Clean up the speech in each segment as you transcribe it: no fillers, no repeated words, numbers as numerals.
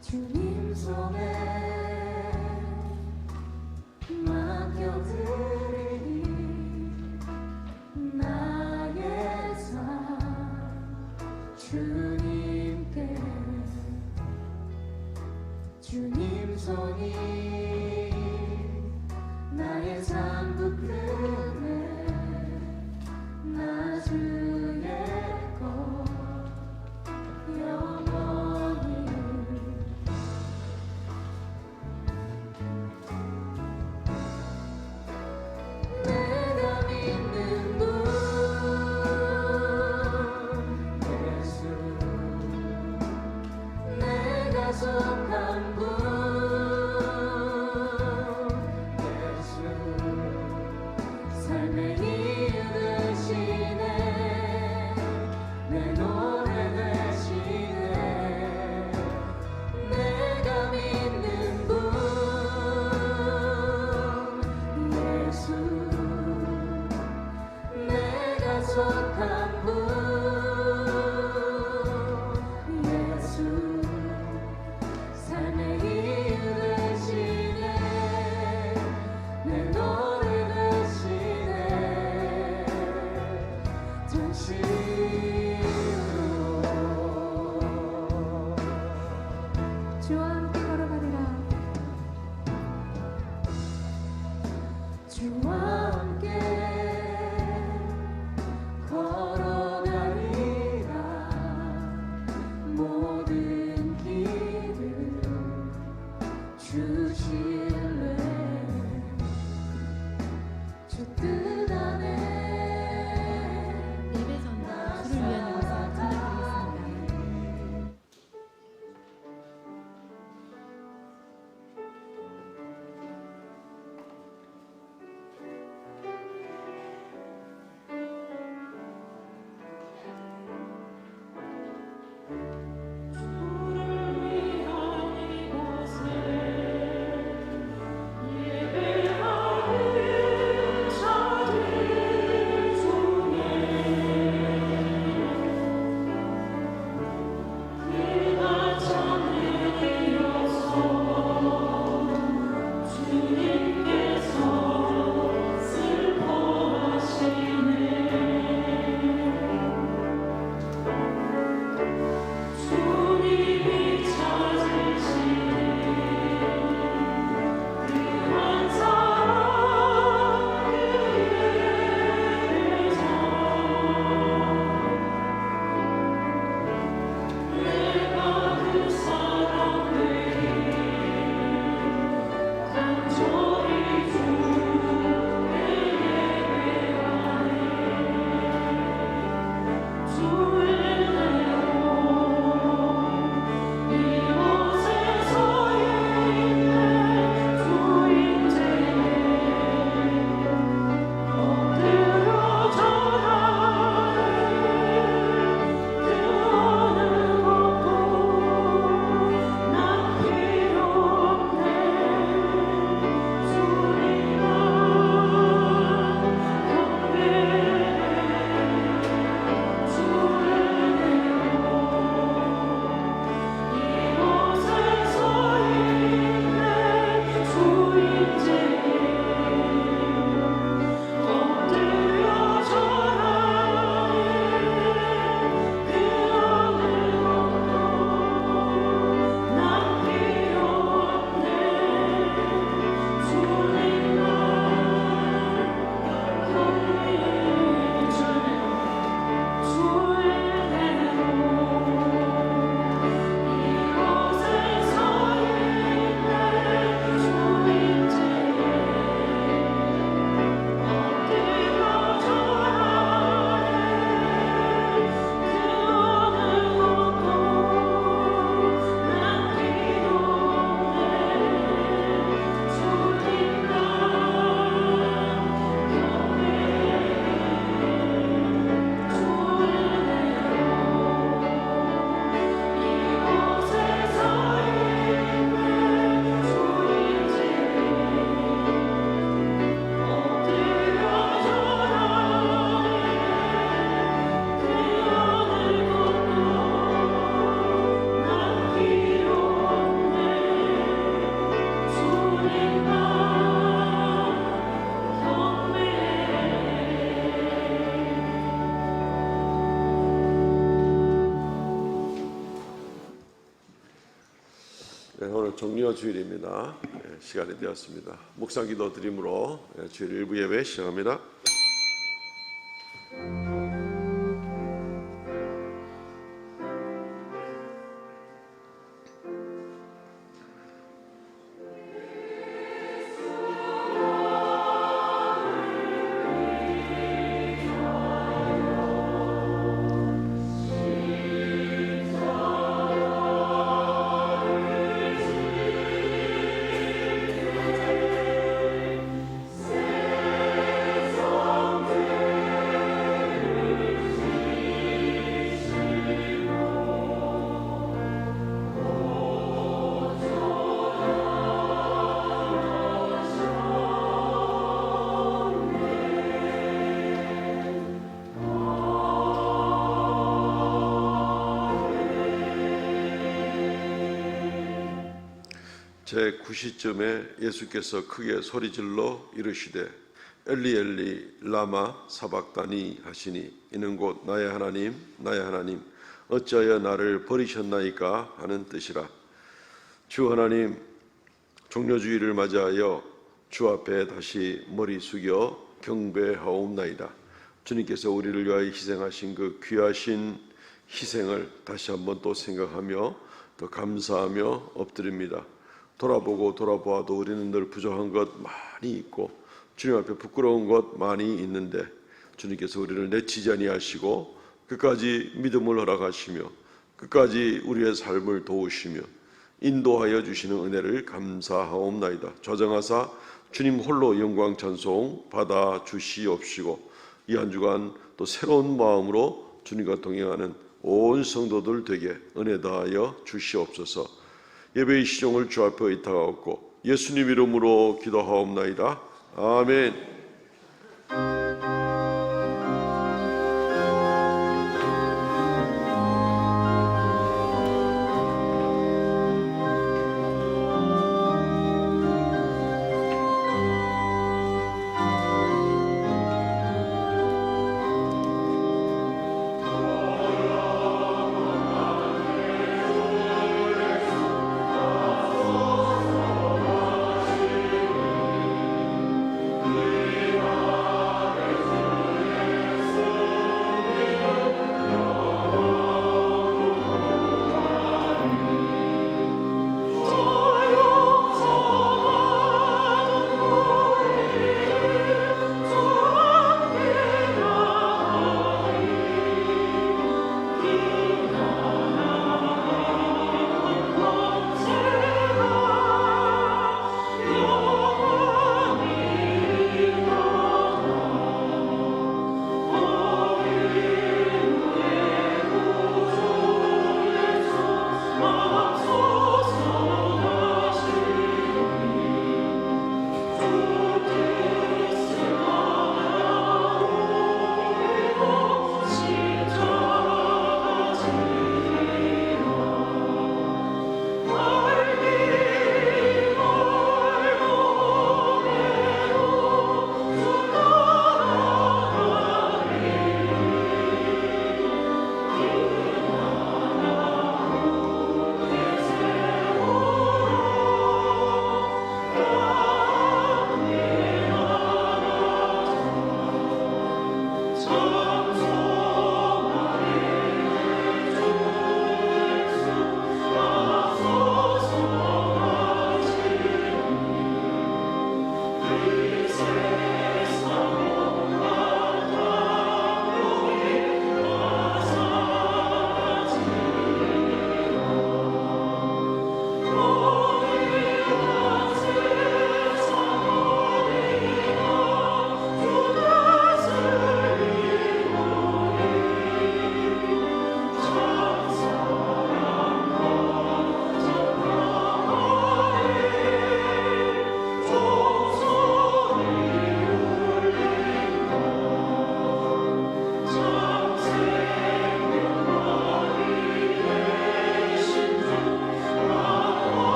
주님 손에 맡겨드리니 나의 삶 주님께 주님 손이 나의 삶 붙드네 나 주의 것 영원히 내가 믿는 분 예수 내가 속한 분 예수 삶의 이유 되시네 내 노래 되시네 내가 믿는 분 예수 내가 속한 분 예수 삶의 이유 되시네 내 노래 되시네 진실로 주와 함께 걸어가리라 주와 함께 걸어가리라 모든 길을 주실래 주 뜻 안에 예배 전에 주를 위한 오늘 종려 주일입니다. 시간이 되었습니다. 묵상기도 드림으로 주일 일부 예배 시작합니다. 제9시쯤에 예수께서 크게 소리질러 이르시되 엘리 엘리 라마 사박다니 하시니 이는 곧 나의 하나님 나의 하나님 어찌하여 나를 버리셨나이까 하는 뜻이라. 주 하나님, 종려주의를 맞이하여 주 앞에 다시 머리 숙여 경배하옵나이다. 주님께서 우리를 위하여 희생하신 그 귀하신 희생을 다시 한번 또 생각하며 또 감사하며 엎드립니다. 돌아보고 돌아보아도 우리는 늘 부족한 것 많이 있고 주님 앞에 부끄러운 것 많이 있는데 주님께서 우리를 내치지 아니하시고 끝까지 믿음을 허락하시며 끝까지 우리의 삶을 도우시며 인도하여 주시는 은혜를 감사하옵나이다. 좌정하사 주님 홀로 영광 찬송 받아 주시옵시고 이 한 주간 또 새로운 마음으로 주님과 동행하는 온 성도들 되게 은혜 다하여 주시옵소서. 예배의 시종을 주 앞에 의탁하옵고 예수님 이름으로 기도하옵나이다. 아멘.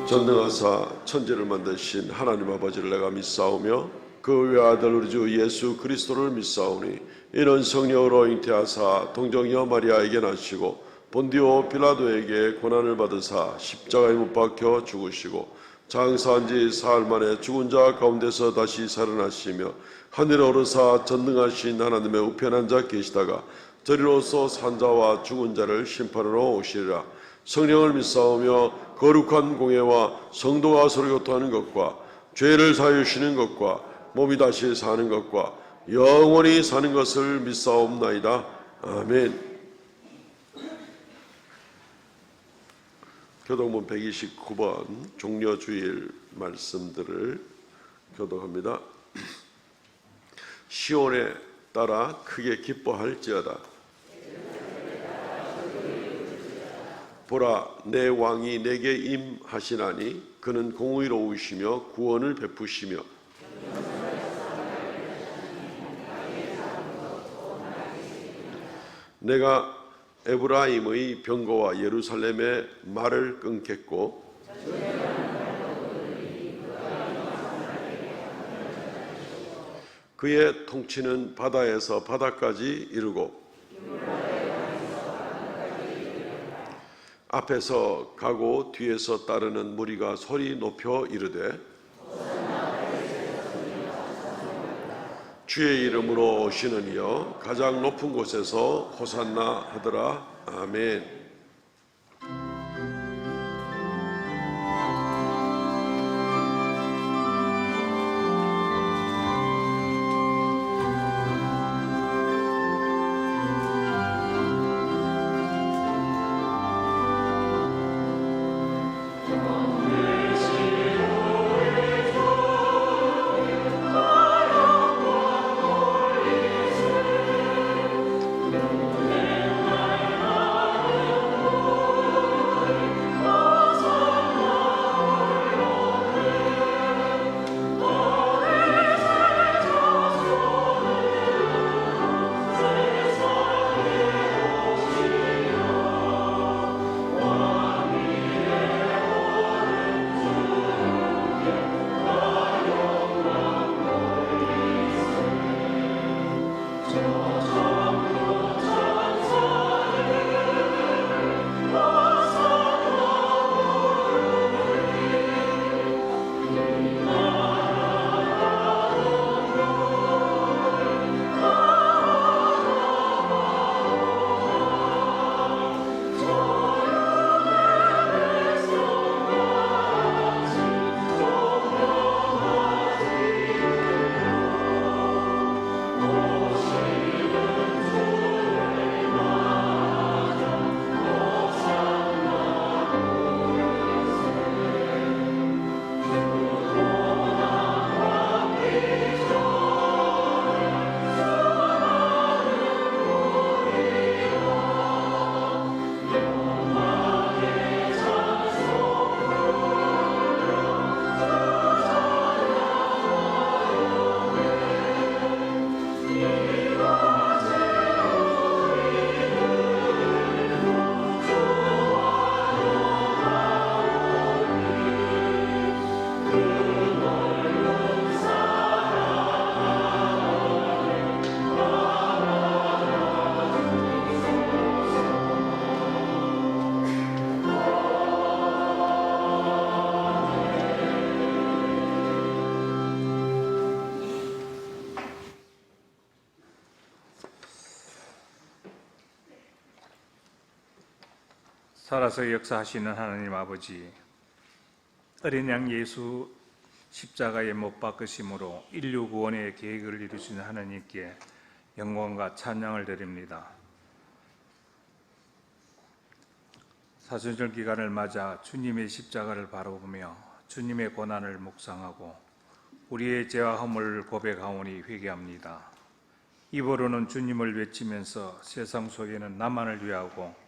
전능하사 천지를 만드신 하나님 아버지를 내가 믿사오며 그 외아들 우리 주 예수 그리스도를 믿사오니 이는 성령으로 잉태하사 동정녀 마리아에게 나시고 본디오 빌라도에게 고난을 받으사 십자가에 못 박혀 죽으시고 장사한 지 사흘 만에 죽은 자 가운데서 다시 살아나시며 하늘에 오르사 전능하신 하나님의 우편한 자 계시다가 저리로서 산자와 죽은 자를 심판하러 오시리라. 성령을 믿사오며 거룩한 공예와 성도가 서로 교통하는 것과 죄를 사하시는 것과 몸이 다시 사는 것과 영원히 사는 것을 믿사옵나이다. 아멘. 교독문 129번 종려주일 말씀들을 교독합니다. 시온에 따라 크게 기뻐할지어다. 보라, 내 왕이 내게 임하시나니 그는 공의로우시며 구원을 베푸시며 내가 에브라임의 병거와 예루살렘의 말을 끊겠고 그의 통치는 바다에서 바다까지 이르고 앞에서 가고 뒤에서 따르는 무리가 소리 높여 이르되 주의 이름으로 오시는 이여 가장 높은 곳에서 호산나 하더라. 아멘. 살아서 역사하시는 하나님 아버지, 어린 양 예수 십자가에 못 박으심으로 인류 구원의 계획을 이루시는 하나님께 영광과 찬양을 드립니다. 사순절 기간을 맞아 주님의 십자가를 바라보며 주님의 고난을 묵상하고 우리의 죄와 허물을 고백하오니 회개합니다. 입으로는 주님을 외치면서 세상 속에는 나만을 위하고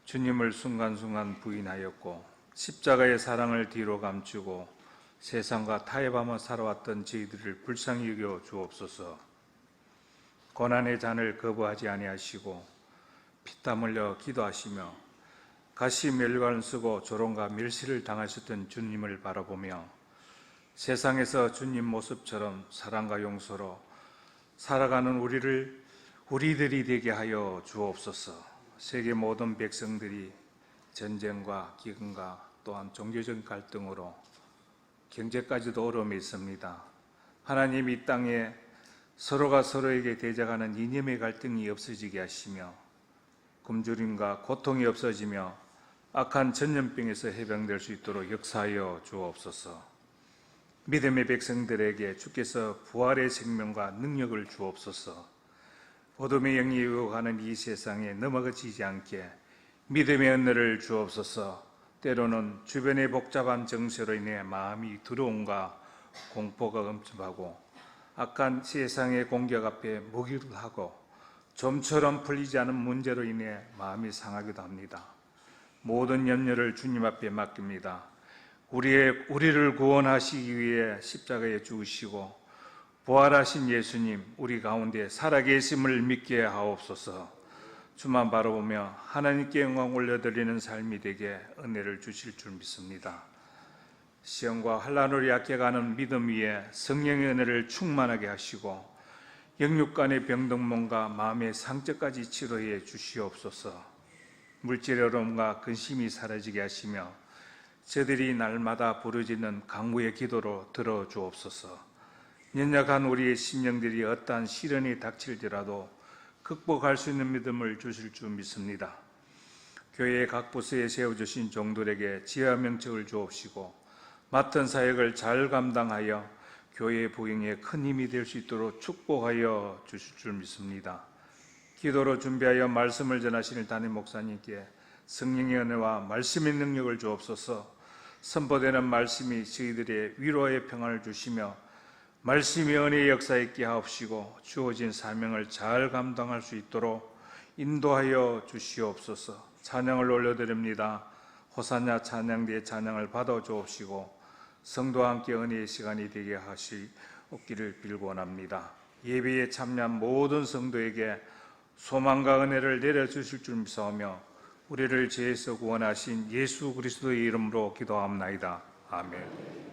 주님을 순간순간 부인하였고 십자가의 사랑을 뒤로 감추고 세상과 타협하며 살아왔던 저희들을 불쌍히 여겨 주옵소서. 고난의 잔을 거부하지 아니하시고 피땀 흘려 기도하시며 가시 멸관을 쓰고 조롱과 멸시를 당하셨던 주님을 바라보며 세상에서 주님 모습처럼 사랑과 용서로 살아가는 우리들이 되게 하여 주옵소서. 세계 모든 백성들이 전쟁과 기근과 또한 종교적 갈등으로 경제까지도 어려움이 있습니다. 하나님, 이 땅에 서로가 서로에게 대적하는 이념의 갈등이 없어지게 하시며 굶주림과 고통이 없어지며 악한 전염병에서 해방될 수 있도록 역사하여 주옵소서. 믿음의 백성들에게 주께서 부활의 생명과 능력을 주옵소서. 어둠의 영이 유혹하는 이 세상에 넘어지지 않게 믿음의 은혜를 주옵소서. 때로는 주변의 복잡한 정세로 인해 마음이 두려움과 공포가 엄습하고 악한 세상의 공격 앞에 무기를 하고 좀처럼 풀리지 않은 문제로 인해 마음이 상하기도 합니다. 모든 염려를 주님 앞에 맡깁니다. 우리를 구원하시기 위해 십자가에 죽으시고 부활하신 예수님, 우리 가운데 살아계심을 믿게 하옵소서. 주만 바라보며 하나님께 영광 올려드리는 삶이 되게 은혜를 주실 줄 믿습니다. 시험과 환난으로 약해가는 믿음 위에 성령의 은혜를 충만하게 하시고 영육간의 병든몸과 마음의 상처까지 치료해 주시옵소서. 물질의 어려움과 근심이 사라지게 하시며 저들이 날마다 부르짖는 강구의 기도로 들어주옵소서. 연약한 우리의 심령들이 어떠한 시련이 닥칠지라도 극복할 수 있는 믿음을 주실 줄 믿습니다. 교회의 각 부서에 세워주신 종들에게 지혜와 명철을 주옵시고 맡은 사역을 잘 감당하여 교회의 부흥에 큰 힘이 될 수 있도록 축복하여 주실 줄 믿습니다. 기도로 준비하여 말씀을 전하시는 담임 목사님께 성령의 은혜와 말씀의 능력을 주옵소서. 선포되는 말씀이 저희들의 위로의 평안을 주시며 말씀의 은혜의 역사 있게 하옵시고 주어진 사명을 잘 감당할 수 있도록 인도하여 주시옵소서. 찬양을 올려드립니다. 호산나 찬양대의 찬양을 받아 주옵시고 성도와 함께 은혜의 시간이 되게 하시옵기를 빌고 원합니다. 예배에 참여한 모든 성도에게 소망과 은혜를 내려주실 줄 믿사오며 우리를 죄에서 구원하신 예수 그리스도의 이름으로 기도합나이다. 아멘.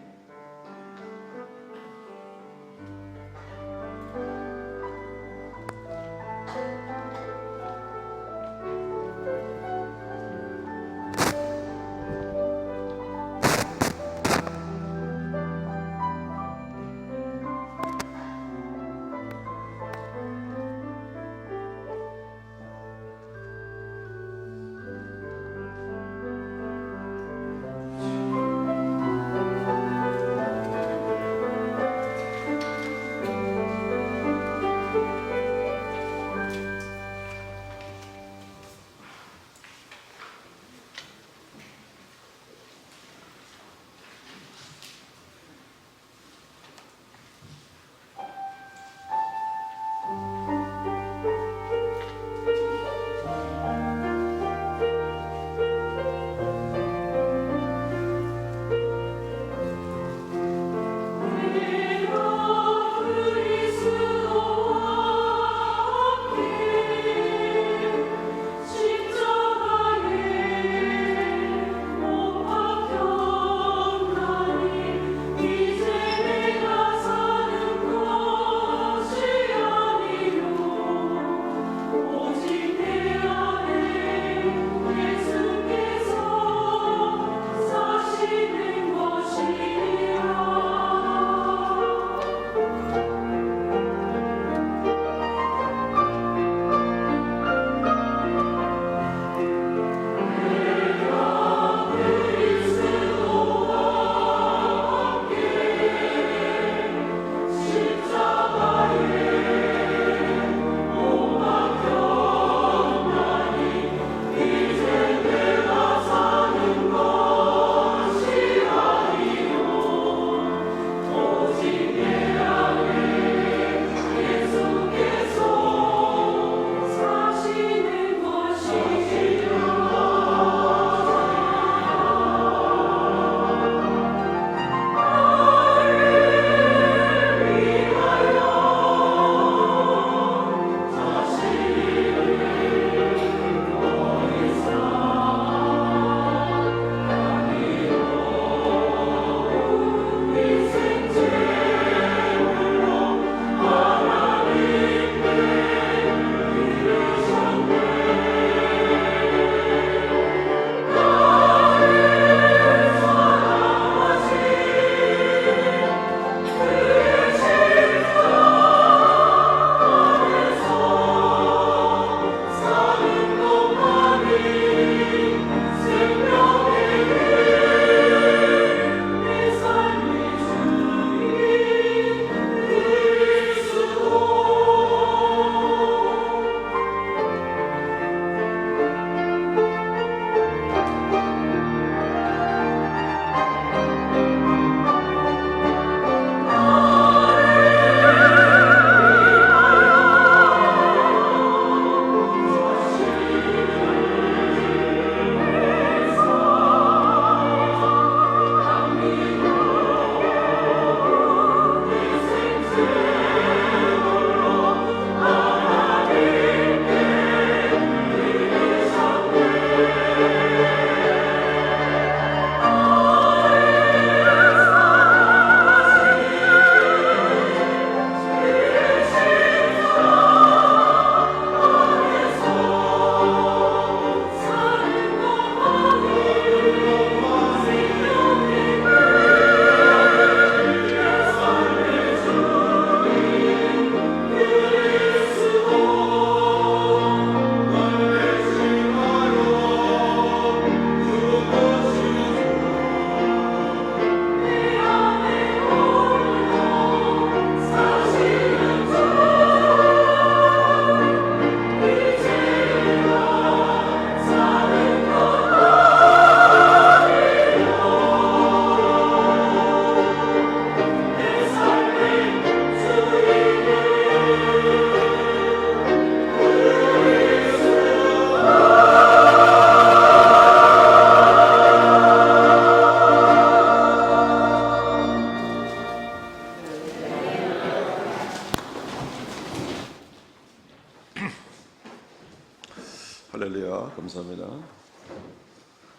할렐루야, 감사합니다.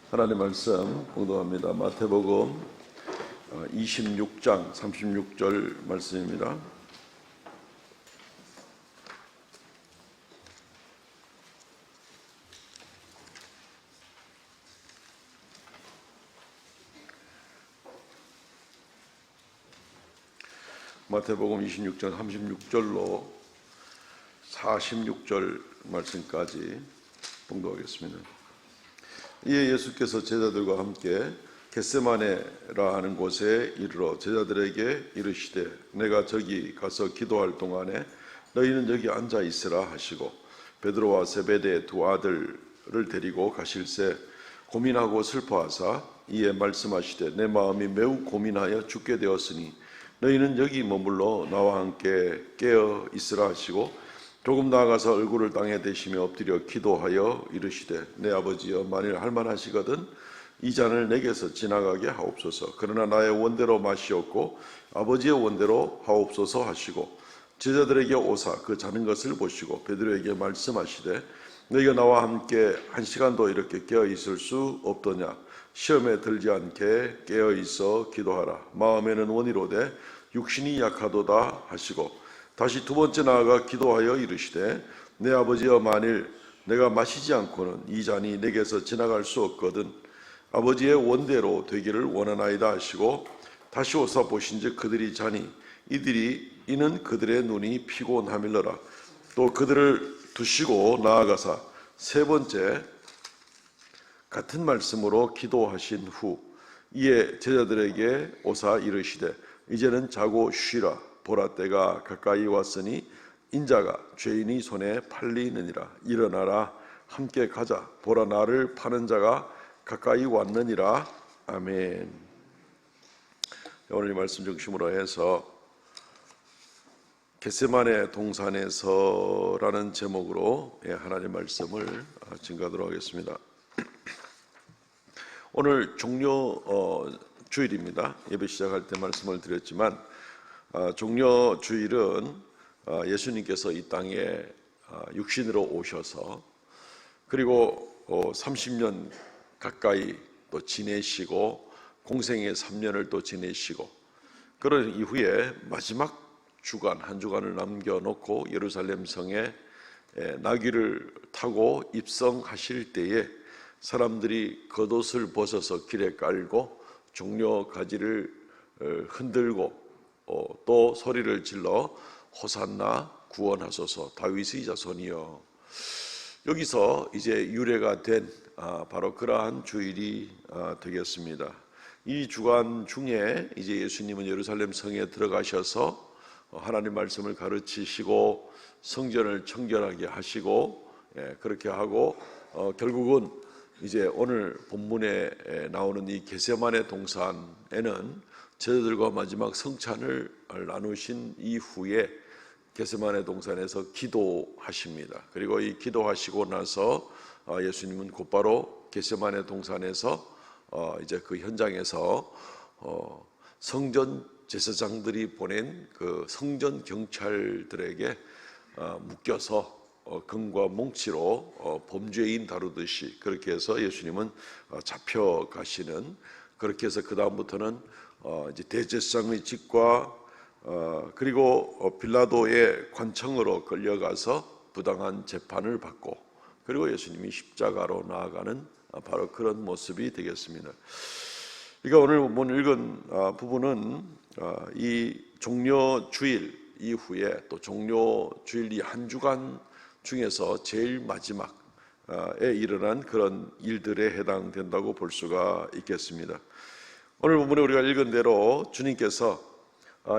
하나님 말씀 공독합니다. 마태복음 26장 36절 말씀입니다. 마태복음 26장 36절로 46절 말씀까지 봉독하겠습니다. 이에 예수께서 제자들과 함께 겟세마네라 하는 곳에 이르러 제자들에게 이르시되 내가 저기 가서 기도할 동안에 너희는 여기 앉아 있으라 하시고 베드로와 세베대의 두 아들을 데리고 가실새 고민하고 슬퍼하사 이에 말씀하시되 내 마음이 매우 고민하여 죽게 되었으니 너희는 여기 머물러 나와 함께 깨어 있으라 하시고 조금 나아가서 얼굴을 땅에 대시며 엎드려 기도하여 이르시되 내 아버지여 만일 할만하시거든 이 잔을 내게서 지나가게 하옵소서. 그러나 나의 원대로 마시옵고 아버지의 원대로 하옵소서 하시고 제자들에게 오사 그 자는 것을 보시고 베드로에게 말씀하시되 너희가 나와 함께 한 시간도 이렇게 깨어 있을 수 없더냐. 시험에 들지 않게 깨어 있어 기도하라. 마음에는 원이로되 육신이 약하도다 하시고 다시 두 번째 나아가 기도하여 이르시되 내 아버지여 만일 내가 마시지 않고는 이 잔이 내게서 지나갈 수 없거든 아버지의 원대로 되기를 원하나이다 하시고 다시 오사 보신즉 그들이 자니 이는 그들의 눈이 피곤함일러라. 또 그들을 두시고 나아가사 세 번째 같은 말씀으로 기도하신 후 이에 제자들에게 오사 이르시되 이제는 자고 쉬라. 보라 때가 가까이 왔으니 인자가 죄인의 손에 팔리느니라. 일어나라 함께 가자. 보라 나를 파는 자가 가까이 왔느니라. 아멘. 오늘 이 말씀 중심으로 해서 겟세마네 동산에서라는 제목으로 하나님의 말씀을 증거하도록 하겠습니다. 오늘 종려 주일입니다. 예배 시작할 때 말씀을 드렸지만 종려 주일은 예수님께서 이 땅에 육신으로 오셔서 그리고 30년 가까이 또 지내시고 공생의 3년을 또 지내시고 그런 이후에 마지막 주간 한 주간을 남겨놓고 예루살렘 성에 나귀를 타고 입성하실 때에 사람들이 겉옷을 벗어서 길에 깔고 종려 가지를 흔들고 또 소리를 질러 호산나 구원하소서 다윗의 자손이여. 여기서 이제 유래가 된 바로 그러한 주일이 되겠습니다. 이 주간 중에 이제 예수님은 예루살렘 성에 들어가셔서 하나님 말씀을 가르치시고 성전을 청결하게 하시고 그렇게 하고 결국은 이제 오늘 본문에 나오는 이 겟세마네 동산에는 제자들과 마지막 성찬을 나누신 이후에 겟세마네 동산에서 기도하십니다. 그리고 이 기도하시고 나서 예수님은 곧바로 겟세마네 동산에서 이제 그 현장에서 성전 제사장들이 보낸 그 성전 경찰들에게 묶여서 금과 뭉치로 범죄인 다루듯이 그렇게 해서 예수님은 잡혀가시는, 그렇게 해서 그 다음부터는 이제 대제사장의 직과 그리고 빌라도의 관청으로 끌려가서 부당한 재판을 받고 그리고 예수님이 십자가로 나아가는 바로 그런 모습이 되겠습니다. 그러니까 오늘 읽은 부분은 이 종려 주일 이후에 또 종려 주일 이 한 주간 중에서 제일 마지막에 일어난 그런 일들에 해당된다고 볼 수가 있겠습니다. 오늘 본문에 우리가 읽은 대로 주님께서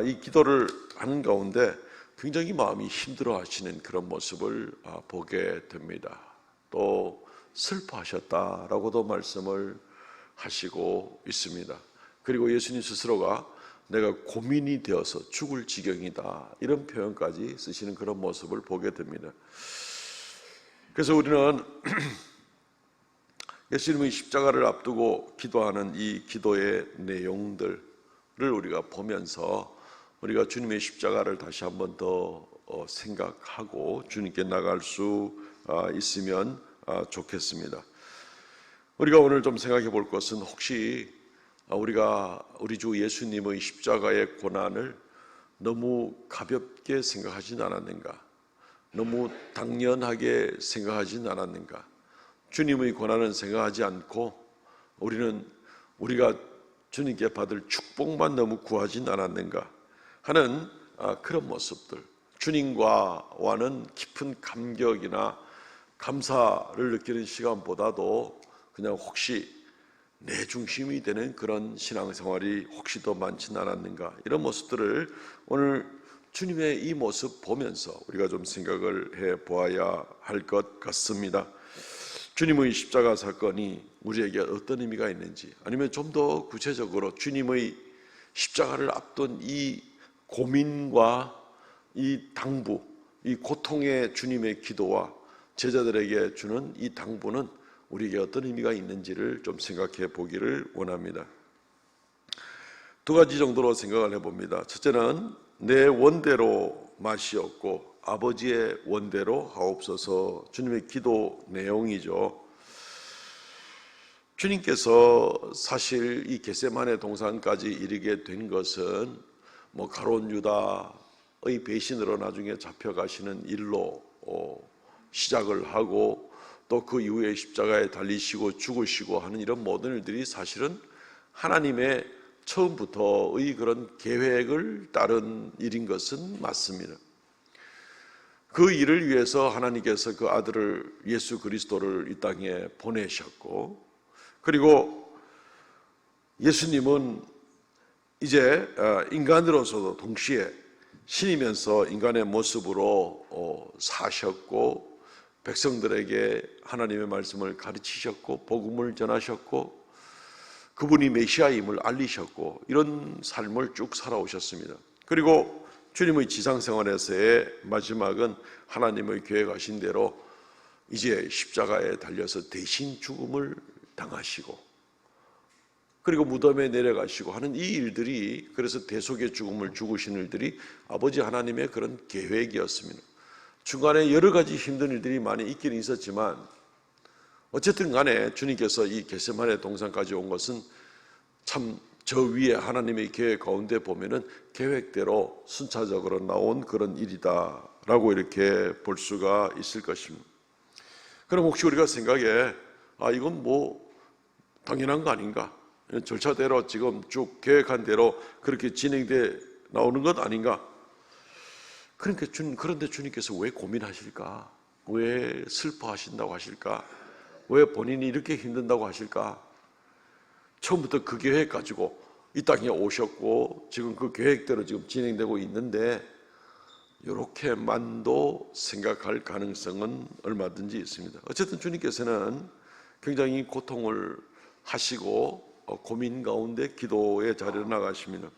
이 기도를 하는 가운데 굉장히 마음이 힘들어 하시는 그런 모습을 보게 됩니다. 또 슬퍼하셨다라고도 말씀을 하시고 있습니다. 그리고 예수님 스스로가 내가 고민이 되어서 죽을 지경이다 이런 표현까지 쓰시는 그런 모습을 보게 됩니다. 그래서 우리는 예수님의 십자가를 앞두고 기도하는 이 기도의 내용들을 우리가 보면서 우리가 주님의 십자가를 다시 한번 더 생각하고 주님께 나갈 수 있으면 좋겠습니다. 우리가 오늘 좀 생각해 볼 것은 혹시 우리가 우리 주 예수님의 십자가의 고난을 너무 가볍게 생각하진 않았는가? 너무 당연하게 생각하진 않았는가? 주님의 고난은 생각하지 않고 우리가 주님께 받을 축복만 너무 구하진 않았는가 하는 그런 모습들, 주님과와는 깊은 감격이나 감사를 느끼는 시간보다도 그냥 혹시 내 중심이 되는 그런 신앙생활이 혹시 더 많지는 않았는가, 이런 모습들을 오늘 주님의 이 모습 보면서 우리가 좀 생각을 해 보아야 할 것 같습니다. 주님의 십자가 사건이 우리에게 어떤 의미가 있는지, 아니면 좀 더 구체적으로 주님의 십자가를 앞둔 이 고민과 이 당부, 이 고통의 주님의 기도와 제자들에게 주는 이 당부는 우리에게 어떤 의미가 있는지를 좀 생각해 보기를 원합니다. 두 가지 정도로 생각을 해봅니다. 첫째는 내 원대로 마시옵고 아버지의 원대로 하옵소서, 주님의 기도 내용이죠. 주님께서 사실 이 겟세마네 동산까지 이르게 된 것은 가룟 유다의 배신으로 나중에 잡혀가시는 일로 시작을 하고, 또 그 이후에 십자가에 달리시고 죽으시고 하는 이런 모든 일들이 사실은 하나님의 처음부터의 그런 계획을 따른 일인 것은 맞습니다. 그 일을 위해서 하나님께서 그 아들을, 예수 그리스도를 이 땅에 보내셨고, 그리고 예수님은 이제 인간으로서도 동시에 신이면서 인간의 모습으로 사셨고, 백성들에게 하나님의 말씀을 가르치셨고, 복음을 전하셨고, 그분이 메시아임을 알리셨고, 이런 삶을 쭉 살아오셨습니다. 그리고 주님의 지상생활에서의 마지막은 하나님의 계획하신 대로 이제 십자가에 달려서 대신 죽음을 당하시고, 그리고 무덤에 내려가시고 하는 이 일들이, 그래서 대속의 죽음을 죽으신 일들이 아버지 하나님의 그런 계획이었습니다. 중간에 여러 가지 힘든 일들이 많이 있기는 있었지만 어쨌든 간에 주님께서 이 겟세마네 동산까지 온 것은 참 저 위에 하나님의 계획 가운데 보면은 계획대로 순차적으로 나온 그런 일이다라고 이렇게 볼 수가 있을 것입니다. 그럼 혹시 우리가 생각에 이건 당연한 거 아닌가? 절차대로 지금 쭉 계획한 대로 그렇게 진행돼 나오는 것 아닌가? 그런데 주님께서 왜 고민하실까? 왜 슬퍼하신다고 하실까? 왜 본인이 이렇게 힘든다고 하실까? 처음부터 그 계획 가지고 이 땅에 오셨고 지금 그 계획대로 지금 진행되고 있는데, 이렇게만도 생각할 가능성은 얼마든지 있습니다. 어쨌든 주님께서는 굉장히 고통을 하시고 고민 가운데 기도의 자리로 나가십니다.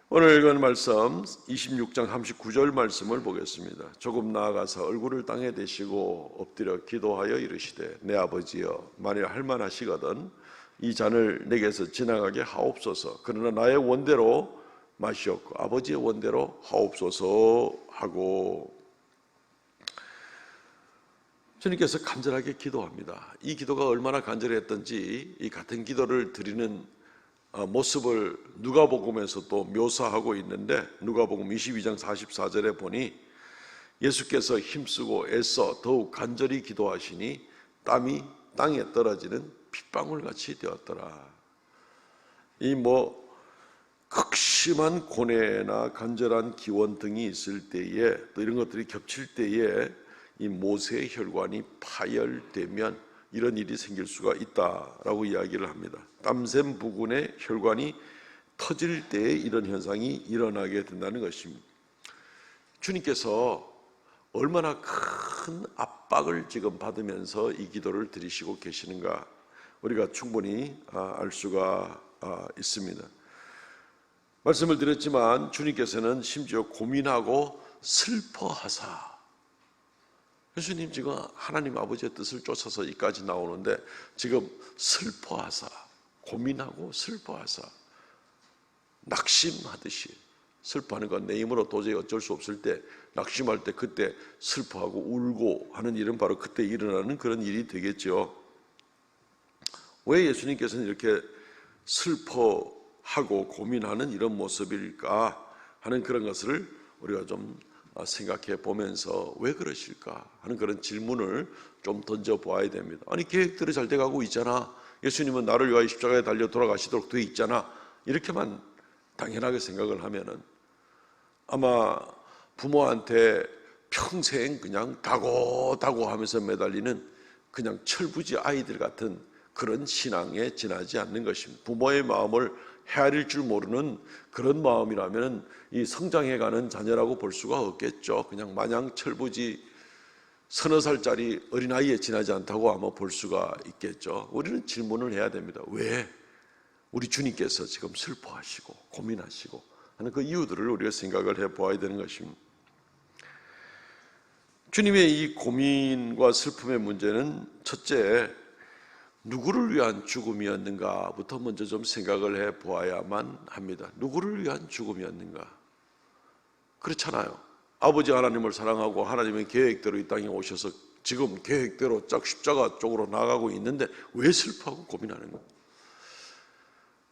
오늘 읽은 말씀 26장 39절 말씀을 보겠습니다. 조금 나아가서 얼굴을 땅에 대시고 엎드려 기도하여 이르시되, 내 아버지여, 만일 할만하시거든 이 잔을 내게서 지나가게 하옵소서. 그러나 나의 원대로 마시옵고 아버지의 원대로 하옵소서 하고, 주님께서 간절하게 기도합니다. 이 기도가 얼마나 간절했던지 이 같은 기도를 드리는 모습을 누가복음에서 또 묘사하고 있는데, 누가복음 22장 44절에 보니 예수께서 힘쓰고 애써 더욱 간절히 기도하시니 땀이 땅에 떨어지는 핏방울같이 되었더라. 이 극심한 고뇌나 간절한 기원 등이 있을 때에, 또 이런 것들이 겹칠 때에 이 모세의 혈관이 파열되면 이런 일이 생길 수가 있다라고 이야기를 합니다. 땀샘 부근의 혈관이 터질 때에 이런 현상이 일어나게 된다는 것입니다. 주님께서 얼마나 큰 압박을 지금 받으면서 이 기도를 드리시고 계시는가, 우리가 충분히 알 수가 있습니다. 말씀을 드렸지만 주님께서는 심지어 고민하고 슬퍼하사, 예수님 지금 하나님 아버지의 뜻을 쫓아서 이까지 나오는데 지금 슬퍼하사, 고민하고 슬퍼하사, 낙심하듯이 슬퍼하는 건 내 힘으로 도저히 어쩔 수 없을 때, 낙심할 때 그때 슬퍼하고 울고 하는 일은 바로 그때 일어나는 그런 일이 되겠죠. 왜 예수님께서는 이렇게 슬퍼하고 고민하는 이런 모습일까 하는 그런 것을 우리가 좀 생각해 보면서 왜 그러실까 하는 그런 질문을 좀 던져 보아야 됩니다. 아니, 계획대로 잘 돼가고 있잖아. 예수님은 나를 위하여 십자가에 달려 돌아가시도록 돼 있잖아. 이렇게만 당연하게 생각을 하면은 아마 부모한테 평생 그냥 다고다고 하면서 매달리는 그냥 철부지 아이들 같은 그런 신앙에 지나지 않는 것입니다. 부모의 마음을 헤아릴 줄 모르는 그런 마음이라면 이 성장해가는 자녀라고 볼 수가 없겠죠. 그냥 마냥 철부지 서너 살짜리 어린아이에 지나지 않다고 아마 볼 수가 있겠죠. 우리는 질문을 해야 됩니다. 왜 우리 주님께서 지금 슬퍼하시고 고민하시고 하는 그 이유들을 우리가 생각을 해보아야 되는 것입니다. 주님의 이 고민과 슬픔의 문제는 첫째, 누구를 위한 죽음이었는가부터 먼저 좀 생각을 해보아야만 합니다. 누구를 위한 죽음이었는가? 그렇잖아요. 아버지 하나님을 사랑하고 하나님의 계획대로 이 땅에 오셔서 지금 계획대로 쫙 십자가 쪽으로 나아가고 있는데 왜 슬퍼하고 고민하는 거예요?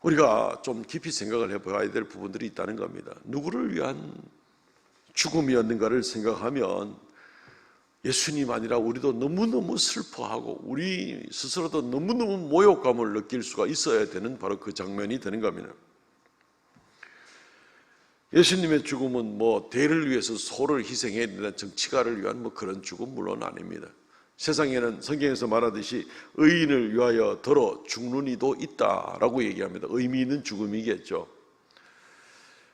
우리가 좀 깊이 생각을 해봐야 될 부분들이 있다는 겁니다. 누구를 위한 죽음이었는가를 생각하면 예수님 아니라 우리도 너무너무 슬퍼하고 우리 스스로도 너무너무 모욕감을 느낄 수가 있어야 되는 바로 그 장면이 되는 겁니다. 예수님의 죽음은 뭐 대를 위해서 소를 희생해야 된다는 정치가를 위한 뭐 그런 죽음 물론 아닙니다. 세상에는 성경에서 말하듯이 의인을 위하여 더러 죽는 이도 있다라고 얘기합니다. 의미 있는 죽음이겠죠.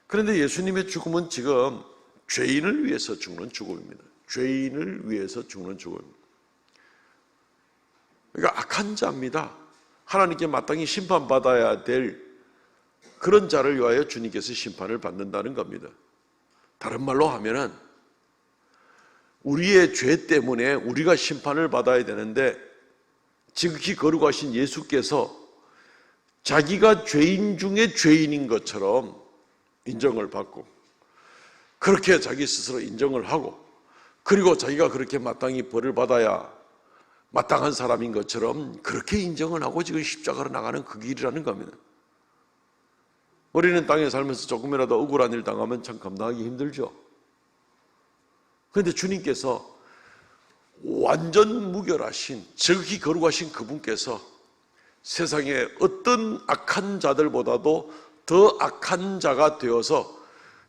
그런데 예수님의 죽음은 지금 죄인을 위해서 죽는 죽음입니다. 죄인을 위해서 죽는 죽음입니다. 그러니까 악한 자입니다. 하나님께 마땅히 심판받아야 될 그런 자를 위하여 주님께서 심판을 받는다는 겁니다. 다른 말로 하면은 우리의 죄 때문에 우리가 심판을 받아야 되는데 지극히 거룩하신 예수께서 자기가 죄인 중에 죄인인 것처럼 인정을 받고 그렇게 자기 스스로 인정을 하고 그리고 자기가 그렇게 마땅히 벌을 받아야 마땅한 사람인 것처럼 그렇게 인정을 하고 지금 십자가로 나가는 그 길이라는 겁니다. 우리는 땅에 살면서 조금이라도 억울한 일 당하면 참 감당하기 힘들죠. 그런데 주님께서 완전 무결하신 지극히 거룩하신 그분께서 세상에 어떤 악한 자들보다도 더 악한 자가 되어서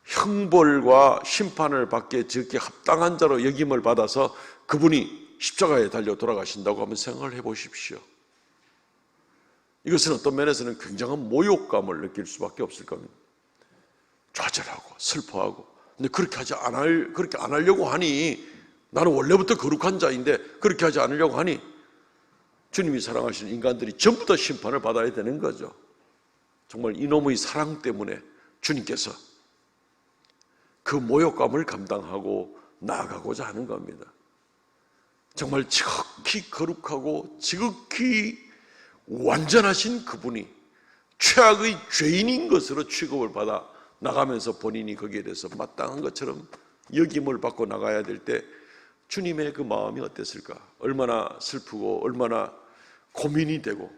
형벌과 심판을 받게 지극히 합당한 자로 여김을 받아서 그분이 십자가에 달려 돌아가신다고 한번 생각을 해보십시오. 이것은 어떤 면에서는 굉장한 모욕감을 느낄 수밖에 없을 겁니다. 좌절하고 슬퍼하고 근데 그렇게 안 하려고 하니 나는 원래부터 거룩한 자인데 그렇게 하지 않으려고 하니 주님이 사랑하시는 인간들이 전부 다 심판을 받아야 되는 거죠. 정말 이놈의 사랑 때문에 주님께서 그 모욕감을 감당하고 나아가고자 하는 겁니다. 정말 지극히 거룩하고 지극히 완전하신 그분이 최악의 죄인인 것으로 취급을 받아 나가면서 본인이 거기에 대해서 마땅한 것처럼 여김을 받고 나가야 될 때 주님의 그 마음이 어땠을까? 얼마나 슬프고 얼마나 고민이 되고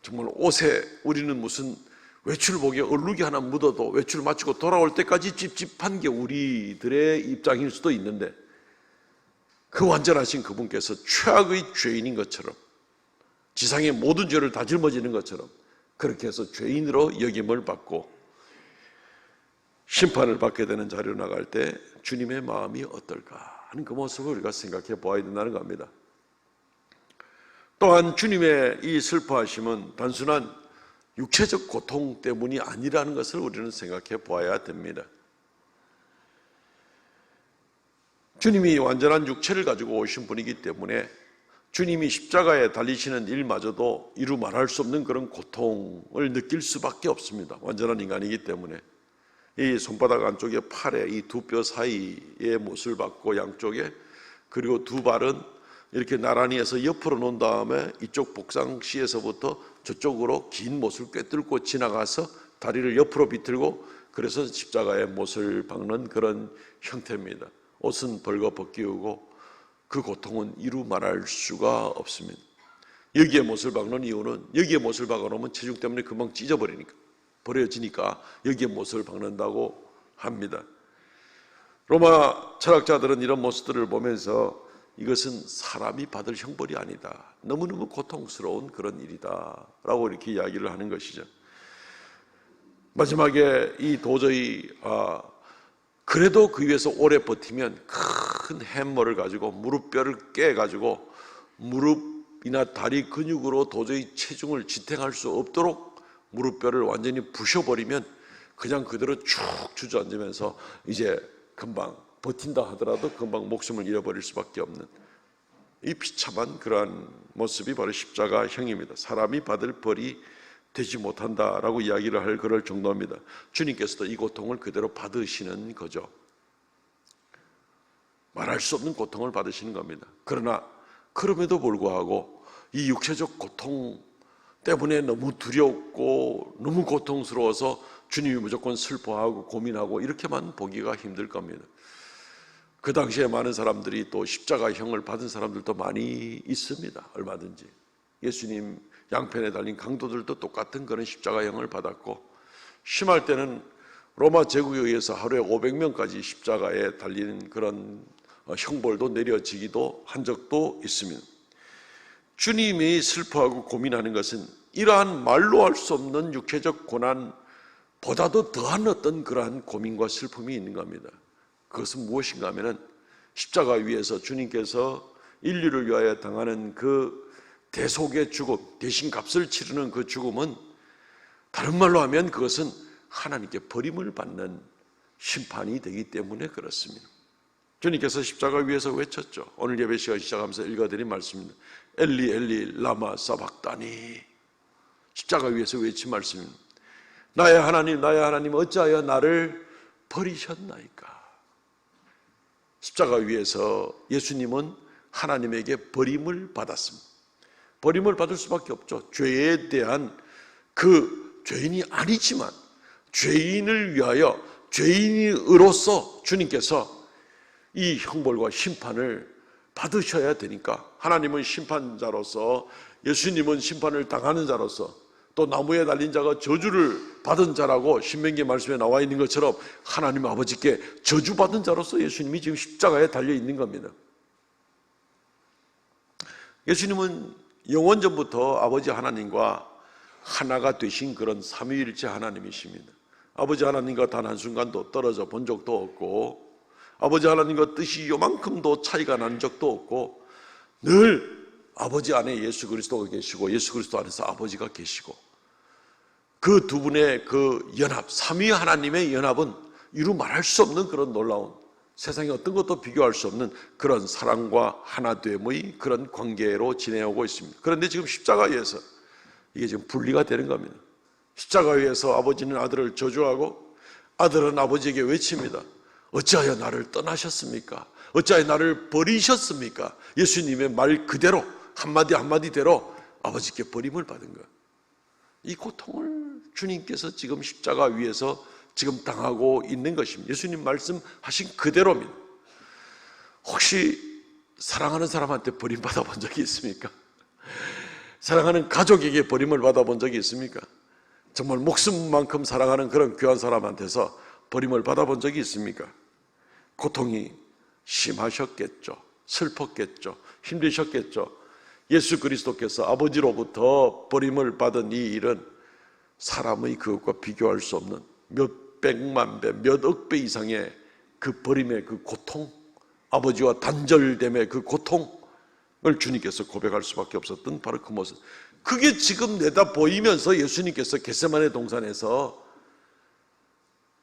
정말 옷에 우리는 무슨 외출복에 얼룩이 하나 묻어도 외출 마치고 돌아올 때까지 찝찝한 게 우리들의 입장일 수도 있는데 그 완전하신 그분께서 최악의 죄인인 것처럼 지상의 모든 죄를 다 짊어지는 것처럼 그렇게 해서 죄인으로 여김을 받고 심판을 받게 되는 자리로 나갈 때 주님의 마음이 어떨까 하는 그 모습을 우리가 생각해 보아야 된다는 겁니다. 또한 주님의 이 슬퍼하심은 단순한 육체적 고통 때문이 아니라는 것을 우리는 생각해 보아야 됩니다. 주님이 완전한 육체를 가지고 오신 분이기 때문에 주님이 십자가에 달리시는 일마저도 이루 말할 수 없는 그런 고통을 느낄 수밖에 없습니다. 완전한 인간이기 때문에 이 손바닥 안쪽에 팔에 이 두 뼈 사이에 못을 박고 양쪽에 그리고 두 발은 이렇게 나란히 해서 옆으로 놓은 다음에 이쪽 복상시에서부터 저쪽으로 긴 못을 꿰뚫고 지나가서 다리를 옆으로 비틀고 그래서 십자가에 못을 박는 그런 형태입니다. 옷은 벌거 벗기우고 그 고통은 이루 말할 수가 없습니다. 여기에 못을 박는 이유는 여기에 못을 박아놓으면 체중 때문에 금방 찢어버리니까, 버려지니까 여기에 못을 박는다고 합니다. 로마 철학자들은 이런 모습들을 보면서 이것은 사람이 받을 형벌이 아니다, 너무너무 고통스러운 그런 일이다 라고 이렇게 이야기를 하는 것이죠. 마지막에 이 도저히 그래도 그 위에서 오래 버티면 큰 햄머를 가지고 무릎뼈를 깨가지고 무릎이나 다리 근육으로 도저히 체중을 지탱할 수 없도록 무릎뼈를 완전히 부셔버리면 그냥 그대로 쭉 주저앉으면서 이제 금방 버틴다 하더라도 금방 목숨을 잃어버릴 수밖에 없는 이 비참한 그러한 모습이 바로 십자가형입니다. 사람이 받을 벌이 되지 못한다라고 이야기를 할 그럴 정도입니다. 주님께서도 이 고통을 그대로 받으시는 거죠. 말할 수 없는 고통을 받으시는 겁니다. 그러나 그럼에도 불구하고 이 육체적 고통 때문에 너무 두렵고 너무 고통스러워서 주님이 무조건 슬퍼하고 고민하고 이렇게만 보기가 힘들 겁니다. 그 당시에 많은 사람들이 또 십자가형을 받은 사람들도 많이 있습니다. 얼마든지. 예수님 양편에 달린 강도들도 똑같은 그런 십자가형을 받았고, 심할 때는 로마 제국에 의해서 하루에 500명까지 십자가에 달리는 그런 형벌도 내려지기도 한 적도 있습니다. 주님이 슬퍼하고 고민하는 것은 이러한 말로 할 수 없는 육체적 고난보다도 더한 어떤 그러한 고민과 슬픔이 있는 겁니다. 그것은 무엇인가 하면은 십자가 위에서 주님께서 인류를 위하여 당하는 그 대속의 죽음, 대신 값을 치르는 그 죽음은 다른 말로 하면 그것은 하나님께 버림을 받는 심판이 되기 때문에 그렇습니다. 주님께서 십자가 위에서 외쳤죠. 오늘 예배 시간 시작하면서 읽어드린 말씀입니다. 엘리 엘리 라마 사박다니. 십자가 위에서 외친 말씀입니다. 나의 하나님 어찌하여 나를 버리셨나이까. 십자가 위에서 예수님은 하나님에게 버림을 받았습니다. 버림을 받을 수밖에 없죠. 죄에 대한 그 죄인이 아니지만 죄인을 위하여 죄인으로서 주님께서 이 형벌과 심판을 받으셔야 되니까, 하나님은 심판자로서 예수님은 심판을 당하는 자로서 또 나무에 달린 자가 저주를 받은 자라고 신명기 말씀에 나와 있는 것처럼 하나님 아버지께 저주받은 자로서 예수님이 지금 십자가에 달려 있는 겁니다. 예수님은 영원전부터 아버지 하나님과 하나가 되신 그런 삼위일체 하나님이십니다. 아버지 하나님과 단 한순간도 떨어져 본 적도 없고, 아버지 하나님과 뜻이 요만큼도 차이가 난 적도 없고, 늘 아버지 안에 예수 그리스도가 계시고 예수 그리스도 안에서 아버지가 계시고, 그 두 분의 그 연합, 삼위 하나님의 연합은 이루 말할 수 없는 그런 놀라운, 세상에 어떤 것도 비교할 수 없는 그런 사랑과 하나됨의 그런 관계로 지내오고 있습니다. 그런데 지금 십자가에서 이게 지금 분리가 되는 겁니다. 십자가에서 아버지는 아들을 저주하고 아들은 아버지에게 외칩니다. 어찌하여 나를 떠나셨습니까? 어찌하여 나를 버리셨습니까? 예수님의 말 그대로 한마디 한마디대로 아버지께 버림을 받은 것. 이 고통을 주님께서 지금 십자가 위에서 지금 당하고 있는 것입니다. 예수님 말씀하신 그대로입니다. 혹시 사랑하는 사람한테 버림받아 본 적이 있습니까? 사랑하는 가족에게 버림을 받아본 적이 있습니까? 정말 목숨만큼 사랑하는 그런 귀한 사람한테서 버림을 받아본 적이 있습니까? 고통이 심하셨겠죠. 슬펐겠죠. 힘드셨겠죠. 예수 그리스도께서 아버지로부터 버림을 받은 이 일은 사람의 그것과 비교할 수 없는 몇 백만 배, 몇 억 배 이상의 그 버림의 그 고통, 아버지와 단절됨의 그 고통을 주님께서 고백할 수밖에 없었던 바로 그 모습. 그게 지금 내다 보이면서 예수님께서 겟세마네 동산에서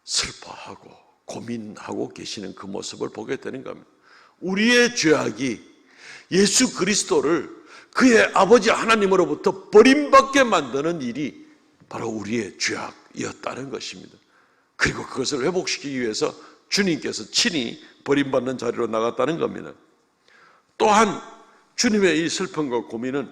슬퍼하고 고민하고 계시는 그 모습을 보게 되는 겁니다. 우리의 죄악이 예수 그리스도를 그의 아버지 하나님으로부터 버림받게 만드는 일이 바로 우리의 죄악이었다는 것입니다. 그리고 그것을 회복시키기 위해서 주님께서 친히 버림받는 자리로 나갔다는 겁니다. 또한 주님의 이 슬픔과 고민은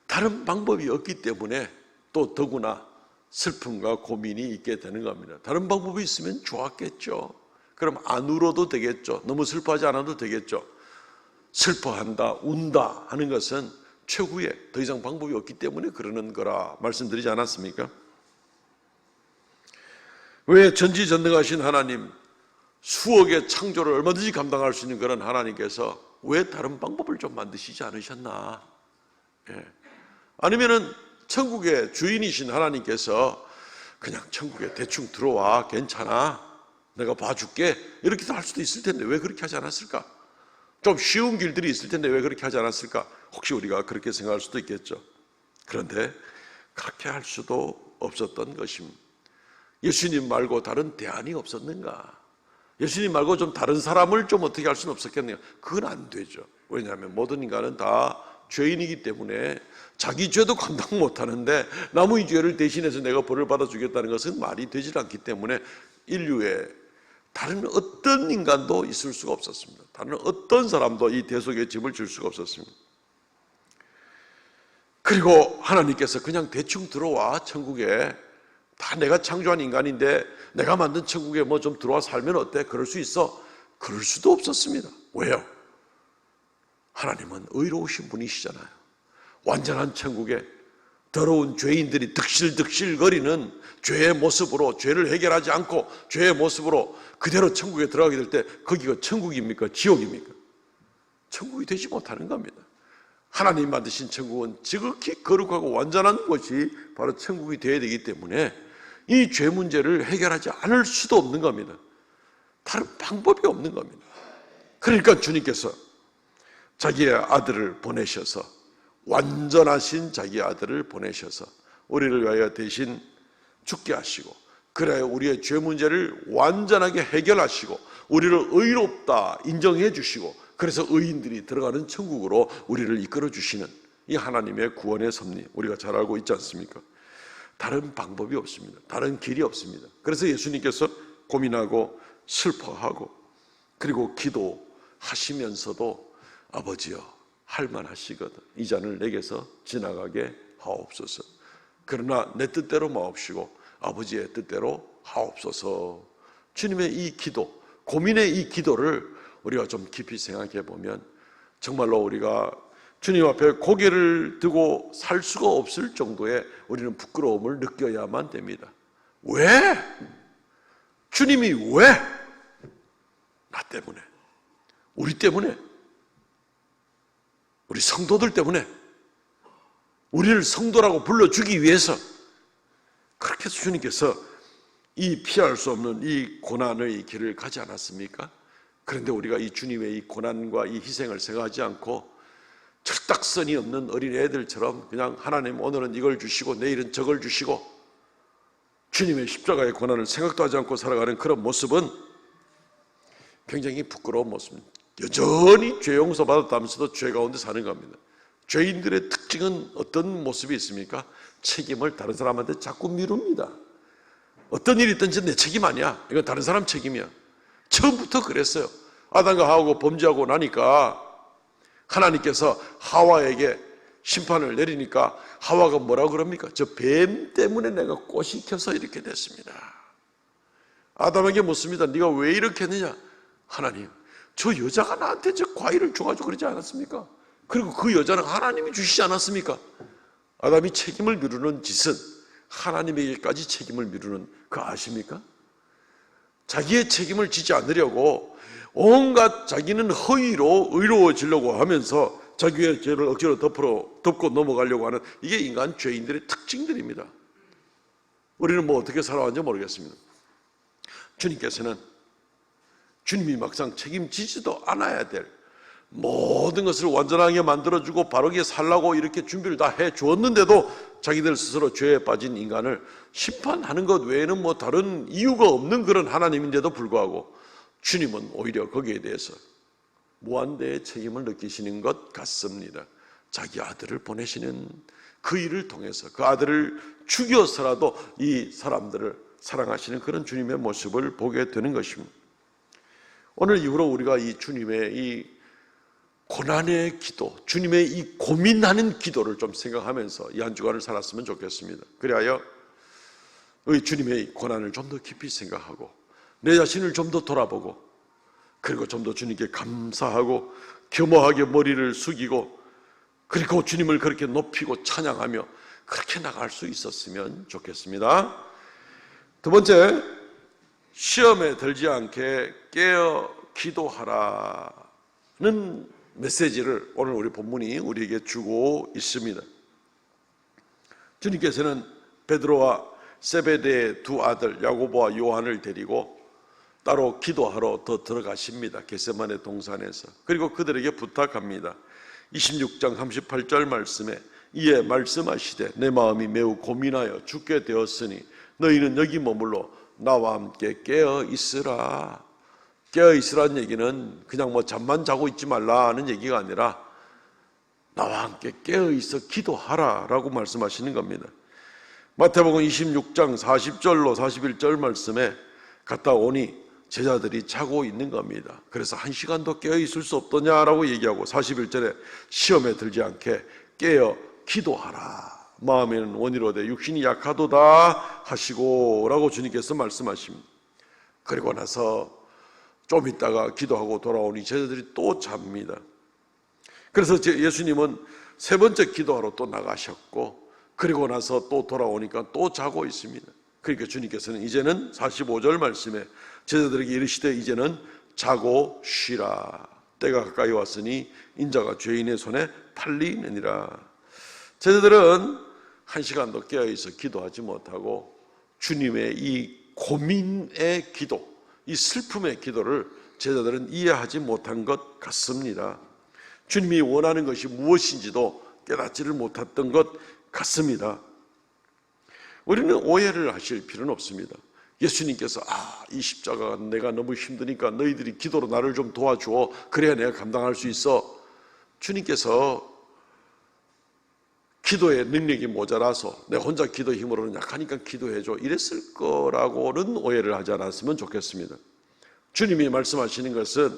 다른 방법이 없기 때문에 또 더구나 슬픔과 고민이 있게 되는 겁니다. 다른 방법이 있으면 좋았겠죠. 그럼 안 울어도 되겠죠. 너무 슬퍼하지 않아도 되겠죠. 슬퍼한다, 운다 하는 것은 최후의 더 이상 방법이 없기 때문에 그러는 거라 말씀드리지 않았습니까? 왜 전지전능하신 하나님, 수억의 창조를 얼마든지 감당할 수 있는 그런 하나님께서 왜 다른 방법을 좀 만드시지 않으셨나? 예. 아니면은 천국의 주인이신 하나님께서 그냥 천국에 대충 들어와, 괜찮아, 내가 봐줄게, 이렇게도 할 수도 있을 텐데 왜 그렇게 하지 않았을까? 좀 쉬운 길들이 있을 텐데 왜 그렇게 하지 않았을까? 혹시 우리가 그렇게 생각할 수도 있겠죠. 그런데 그렇게 할 수도 없었던 것입니다. 예수님 말고 다른 대안이 없었는가? 예수님 말고 좀 다른 사람을 좀 어떻게 할 수는 없었겠네요. 그건 안 되죠. 왜냐하면 모든 인간은 다 죄인이기 때문에 자기 죄도 감당 못하는데 남의 죄를 대신해서 내가 벌을 받아주겠다는 것은 말이 되질 않기 때문에 인류에 다른 어떤 인간도 있을 수가 없었습니다. 다른 어떤 사람도 이 대속의 짐을 질 수가 없었습니다. 그리고 하나님께서 그냥 대충 들어와, 천국에 다 내가 창조한 인간인데 내가 만든 천국에 뭐 좀 들어와 살면 어때? 그럴 수 있어? 그럴 수도 없었습니다. 왜요? 하나님은 의로우신 분이시잖아요. 완전한 천국에 더러운 죄인들이 득실득실거리는 죄의 모습으로, 죄를 해결하지 않고 죄의 모습으로 그대로 천국에 들어가게 될 때 거기가 천국입니까? 지옥입니까? 천국이 되지 못하는 겁니다. 하나님 만드신 천국은 지극히 거룩하고 완전한 것이 바로 천국이 되어야 되기 때문에 이 죄 문제를 해결하지 않을 수도 없는 겁니다. 다른 방법이 없는 겁니다. 그러니까 주님께서 자기의 아들을 보내셔서, 완전하신 자기의 아들을 보내셔서 우리를 위하여 대신 죽게 하시고, 그래야 우리의 죄 문제를 완전하게 해결하시고 우리를 의롭다 인정해 주시고, 그래서 의인들이 들어가는 천국으로 우리를 이끌어 주시는 이 하나님의 구원의 섭리, 우리가 잘 알고 있지 않습니까? 다른 방법이 없습니다. 다른 길이 없습니다. 그래서 예수님께서 고민하고 슬퍼하고 그리고 기도하시면서도 아버지여, 할만하시거든 이 잔을 내게서 지나가게 하옵소서. 그러나 내 뜻대로 마옵시고 아버지의 뜻대로 하옵소서. 주님의 이 기도, 고민의 이 기도를 우리가 좀 깊이 생각해 보면 정말로 우리가 주님 앞에 고개를 들고 살 수가 없을 정도의 우리는 부끄러움을 느껴야만 됩니다. 왜? 주님이 왜? 나 때문에, 우리 때문에, 우리 성도들 때문에, 우리를 성도라고 불러주기 위해서 그렇게 해서 주님께서 이 피할 수 없는 이 고난의 길을 가지 않았습니까? 그런데 우리가 이 주님의 이 고난과 이 희생을 생각하지 않고 철딱선이 없는 어린애들처럼 그냥 하나님 오늘은 이걸 주시고 내일은 저걸 주시고 주님의 십자가의 고난을 생각도 하지 않고 살아가는 그런 모습은 굉장히 부끄러운 모습입니다. 여전히 죄 용서 받았다면서도 죄 가운데 사는 겁니다. 죄인들의 특징은 어떤 모습이 있습니까? 책임을 다른 사람한테 자꾸 미룹니다. 어떤 일이 있든지 내 책임 아니야, 이건 다른 사람 책임이야. 처음부터 그랬어요. 아담과 하와가 범죄하고 나니까 하나님께서 하와에게 심판을 내리니까 하와가 뭐라고 그럽니까? 저 뱀 때문에 내가 꼬시켜서 이렇게 됐습니다. 아담에게 묻습니다. 네가 왜 이렇게 했느냐? 하나님, 저 여자가 나한테 저 과일을 줘가지고 그러지 않았습니까? 그리고 그 여자는 하나님이 주시지 않았습니까? 아담이 책임을 미루는 짓은 하나님에게까지 책임을 미루는 그 아십니까? 자기의 책임을 지지 않으려고 온갖 자기는 허위로 의로워지려고 하면서 자기의 죄를 억지로 덮고 넘어가려고 하는 이게 인간 죄인들의 특징들입니다. 우리는 뭐 어떻게 살아왔는지 모르겠습니다. 주님께서는 주님이 막상 책임지지도 않아야 될 모든 것을 완전하게 만들어주고 바르게 살라고 이렇게 준비를 다 해주었는데도 자기들 스스로 죄에 빠진 인간을 심판하는 것 외에는 뭐 다른 이유가 없는 그런 하나님인데도 불구하고 주님은 오히려 거기에 대해서 무한대의 책임을 느끼시는 것 같습니다. 자기 아들을 보내시는 그 일을 통해서 그 아들을 죽여서라도 이 사람들을 사랑하시는 그런 주님의 모습을 보게 되는 것입니다. 오늘 이후로 우리가 이 주님의 이 고난의 기도, 주님의 이 고민하는 기도를 좀 생각하면서 이 한 주간을 살았으면 좋겠습니다. 그리하여 주님의 고난을 좀 더 깊이 생각하고 내 자신을 좀 더 돌아보고 그리고 좀 더 주님께 감사하고 겸허하게 머리를 숙이고 그리고 주님을 그렇게 높이고 찬양하며 그렇게 나갈 수 있었으면 좋겠습니다. 두 번째, 시험에 들지 않게 깨어 기도하라는 메시지를 오늘 우리 본문이 우리에게 주고 있습니다. 주님께서는 베드로와 세베대의 두 아들 야고보와 요한을 데리고 따로 기도하러 더 들어가십니다. 겟세마네 동산에서. 그리고 그들에게 부탁합니다. 26장 38절 말씀에 이에 말씀하시되 내 마음이 매우 고민하여 죽게 되었으니 너희는 여기 머물러 나와 함께 깨어 있으라. 깨어 있으라는 얘기는 그냥 뭐 잠만 자고 있지 말라는 얘기가 아니라 나와 함께 깨어 있어 기도하라 라고 말씀하시는 겁니다. 마태복음 26장 40절로 41절 말씀에 갔다 오니 제자들이 자고 있는 겁니다. 그래서 1시간도 깨어 있을 수 없더냐라고 얘기하고 41절에 시험에 들지 않게 깨어 기도하라. 마음에는 원이로되 육신이 약하도다 하시고 라고 주님께서 말씀하십니다. 그리고 나서 좀 있다가 기도하고 돌아오니 제자들이 또 잡니다. 그래서 예수님은 세 번째 기도하러 또 나가셨고 그리고 나서 또 돌아오니까 또 자고 있습니다. 그러니까 주님께서는 이제는 45절 말씀에 제자들에게 이르시되 이제는 자고 쉬라. 때가 가까이 왔으니 인자가 죄인의 손에 팔리느니라. 제자들은 1시간도 깨어있어 기도하지 못하고 주님의 이 고민의 기도, 이 슬픔의 기도를 제자들은 이해하지 못한 것 같습니다. 주님이 원하는 것이 무엇인지도 깨닫지를 못했던 것 같습니다. 우리는 오해를 하실 필요는 없습니다. 예수님께서 이 십자가가 내가 너무 힘드니까 너희들이 기도로 나를 좀 도와줘. 그래야 내가 감당할 수 있어. 주님께서 기도의 능력이 모자라서 내 혼자 기도 힘으로는 약하니까 기도해줘 이랬을 거라고는 오해를 하지 않았으면 좋겠습니다. 주님이 말씀하시는 것은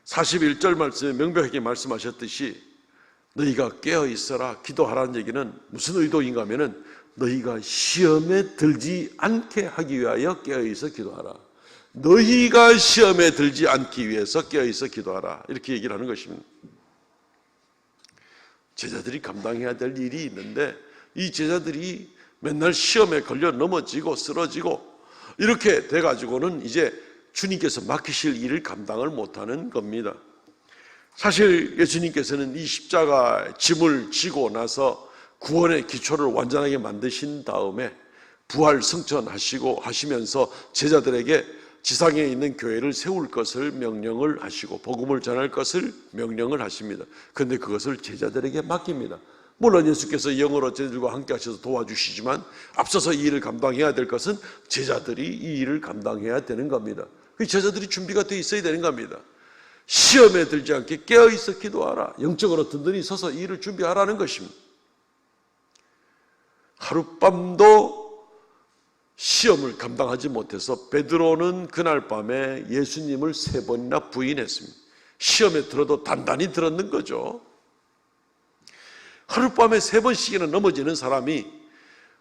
41절 말씀에 명백하게 말씀하셨듯이 너희가 깨어있어라 기도하라는 얘기는 무슨 의도인가 하면은 너희가 시험에 들지 않게 하기 위하여 깨어있어 기도하라. 너희가 시험에 들지 않기 위해서 깨어있어 기도하라. 이렇게 얘기를 하는 것입니다. 제자들이 감당해야 될 일이 있는데 이 제자들이 맨날 시험에 걸려 넘어지고 쓰러지고 이렇게 돼가지고는 이제 주님께서 맡기실 일을 감당을 못하는 겁니다. 사실 예수님께서는 이 십자가 짐을 지고 나서 구원의 기초를 완전하게 만드신 다음에 부활 승천하시고 하시면서 제자들에게 지상에 있는 교회를 세울 것을 명령을 하시고 복음을 전할 것을 명령을 하십니다. 그런데 그것을 제자들에게 맡깁니다. 물론 예수께서 영으로 제자들과 함께 하셔서 도와주시지만 앞서서 이 일을 감당해야 될 것은 제자들이 이 일을 감당해야 되는 겁니다. 그 제자들이 준비가 되어 있어야 되는 겁니다. 시험에 들지 않게 깨어있어 기도하라. 영적으로 든든히 서서 이 일을 준비하라는 것입니다. 하룻밤도 시험을 감당하지 못해서 베드로는 그날 밤에 예수님을 3번이나 부인했습니다. 시험에 들어도 단단히 들었는 거죠. 하룻밤에 3번씩이나 넘어지는 사람이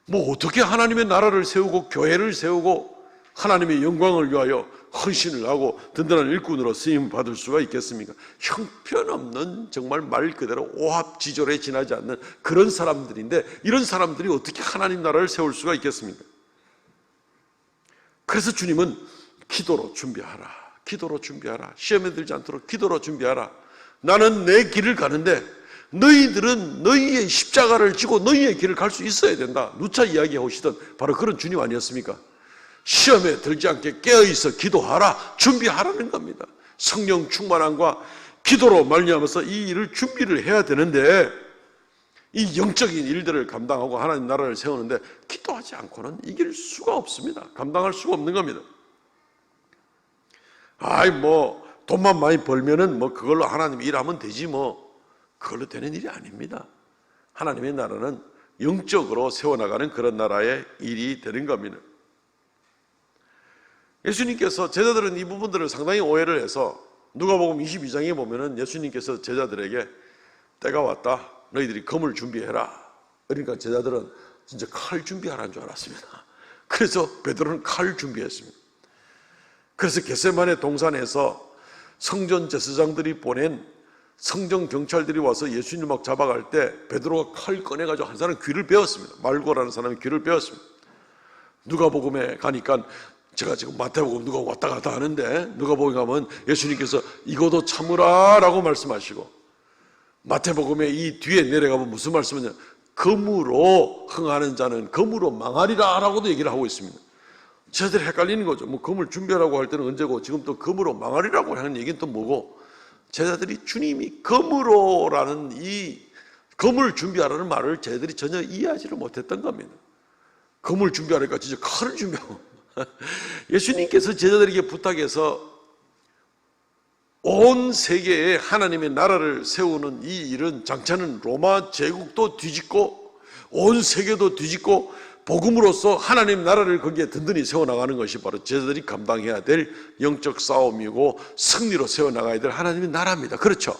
뭐 어떻게 하나님의 나라를 세우고 교회를 세우고 하나님의 영광을 위하여 헌신을 하고 든든한 일꾼으로 쓰임 받을 수가 있겠습니까? 형편없는 정말 말 그대로 오합지졸에 지나지 않는 그런 사람들인데 이런 사람들이 어떻게 하나님 나라를 세울 수가 있겠습니까? 그래서 주님은 기도로 준비하라. 기도로 준비하라. 시험에 들지 않도록 기도로 준비하라. 나는 내 길을 가는데 너희들은 너희의 십자가를 지고 너희의 길을 갈 수 있어야 된다. 누차 이야기하시던 바로 그런 주님 아니었습니까? 시험에 들지 않게 깨어있어 기도하라. 준비하라는 겁니다. 성령 충만함과 기도로 말미암아서 이 일을 준비를 해야 되는데 이 영적인 일들을 감당하고 하나님 나라를 세우는데 기도하지 않고는 이길 수가 없습니다. 감당할 수가 없는 겁니다. 뭐 돈만 많이 벌면은 뭐 그걸로 하나님 일하면 되지 뭐 그걸로 되는 일이 아닙니다. 하나님의 나라는 영적으로 세워나가는 그런 나라의 일이 되는 겁니다. 예수님께서 제자들은 이 부분들을 상당히 오해를 해서 누가복음 22장에 보면은 예수님께서 제자들에게 때가 왔다. 너희들이 검을 준비해라. 그러니까 제자들은 진짜 칼 준비하라는 줄 알았습니다. 그래서 베드로는 칼 준비했습니다. 그래서 겟세마네 동산에서 성전 제사장들이 보낸 성전 경찰들이 와서 예수님 막 잡아갈 때 베드로가 칼 꺼내가지고 한 사람 귀를 베었습니다. 말고라는 사람이 귀를 베었습니다. 누가복음에 가니까 제가 지금 마태복음 누가 왔다 갔다 하는데 누가복음에 가면 예수님께서 이거도 참으라 라고 말씀하시고, 마태복음에 이 뒤에 내려가면 무슨 말씀이냐, 검으로 흥하는 자는 검으로 망하리라 라고도 얘기를 하고 있습니다. 저희들이 헷갈리는 거죠. 뭐 검을 준비하라고 할 때는 언제고 지금 또 검으로 망하리라고 하는 얘기는 또 뭐고, 제자들이 주님이 검으로라는 이 검을 준비하라는 말을 제자들이 전혀 이해하지를 못했던 겁니다. 검을 준비하니까 진짜 칼을 준비하고 예수님께서 제자들에게 부탁해서 온 세계에 하나님의 나라를 세우는 이 일은 장차는 로마 제국도 뒤집고 온 세계도 뒤집고 복음으로써 하나님 나라를 거기에 든든히 세워나가는 것이 바로 제자들이 감당해야 될 영적 싸움이고 승리로 세워나가야 될 하나님의 나라입니다. 그렇죠?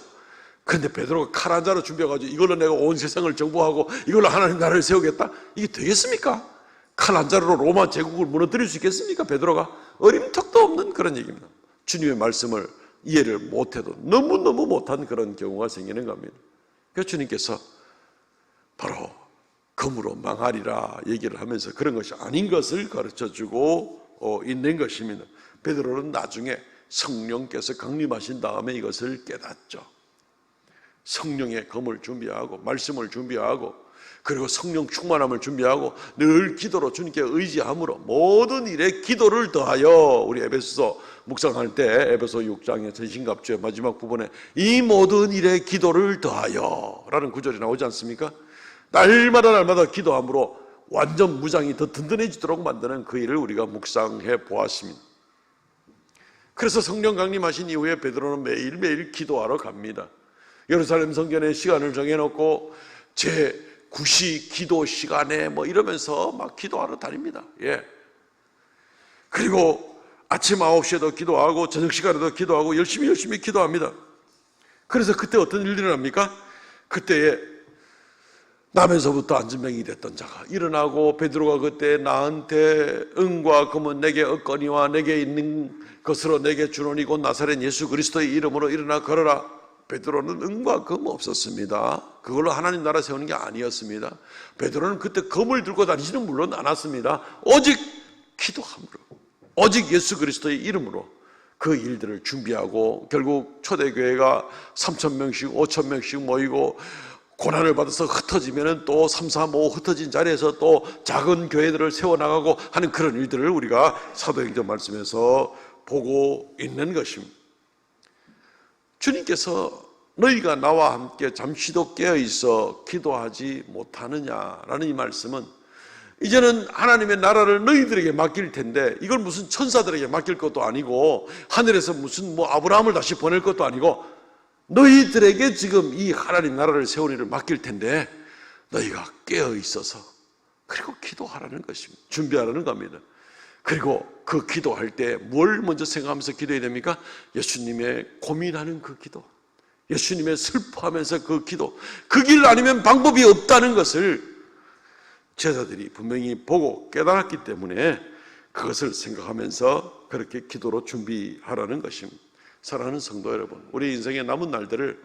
그런데 베드로가 칼 한 자로 준비해가지고 이걸로 내가 온 세상을 정복하고 이걸로 하나님 나라를 세우겠다? 이게 되겠습니까? 칼 한 자로 로마 제국을 무너뜨릴 수 있겠습니까? 베드로가 어림턱도 없는 그런 얘기입니다. 주님의 말씀을 이해를 못해도 너무너무 못한 그런 경우가 생기는 겁니다. 그래서 주님께서 바로 검으로 망하리라 얘기를 하면서 그런 것이 아닌 것을 가르쳐주고 있는 것입니다. 베드로는 나중에 성령께서 강림하신 다음에 이것을 깨닫죠. 성령의 검을 준비하고 말씀을 준비하고 그리고 성령 충만함을 준비하고 늘 기도로 주님께 의지함으로 모든 일에 기도를 더하여, 우리 에베소서 묵상할 때 에베소 6장의 전신갑주의 마지막 부분에 이 모든 일에 기도를 더하여 라는 구절이 나오지 않습니까? 날마다 기도함으로 완전 무장이 더 든든해지도록 만드는 그 일을 우리가 묵상해 보았습니다. 그래서 성령 강림하신 이후에 베드로는 매일매일 기도하러 갑니다. 예루살렘 성전에 시간을 정해놓고 제 9시 기도 시간에 뭐 이러면서 막 기도하러 다닙니다. 예. 그리고 아침 9시에도 기도하고 저녁 시간에도 기도하고 열심히 기도합니다. 그래서 그때 어떤 일이 일어납니까? 그때에 남에서부터 안진병이 됐던 자가 일어나고, 베드로가 그때 나한테 은과 금은 내게 얻거니와 내게 있는 것으로 내게 주노니 곧 나사렛 예수 그리스도의 이름으로 일어나 걸어라. 베드로는 은과 금 없었습니다. 그걸로 하나님 나라 세우는 게 아니었습니다. 베드로는 그때 금을 들고 다니지는 물론 않았습니다. 오직 기도함으로, 오직 예수 그리스도의 이름으로 그 일들을 준비하고, 결국 초대교회가 3,000명씩 5,000명씩 모이고 고난을 받아서 흩어지면 또 3, 4, 5 흩어진 자리에서 또 작은 교회들을 세워나가고 하는 그런 일들을 우리가 사도행전 말씀에서 보고 있는 것입니다. 주님께서 너희가 나와 함께 잠시도 깨어있어 기도하지 못하느냐라는 이 말씀은 이제는 하나님의 나라를 너희들에게 맡길 텐데, 이걸 무슨 천사들에게 맡길 것도 아니고 하늘에서 무슨 뭐 아브라함을 다시 보낼 것도 아니고 너희들에게 지금 이 하나님 나라를 세울 일을 맡길 텐데 너희가 깨어있어서 그리고 기도하라는 것입니다. 준비하라는 겁니다. 그리고 그 기도할 때 뭘 먼저 생각하면서 기도해야 됩니까? 예수님의 고민하는 그 기도, 예수님의 슬퍼하면서 그 기도, 그 길 아니면 방법이 없다는 것을 제자들이 분명히 보고 깨달았기 때문에 그것을 생각하면서 그렇게 기도로 준비하라는 것입니다. 사랑하는 성도 여러분, 우리 인생의 남은 날들을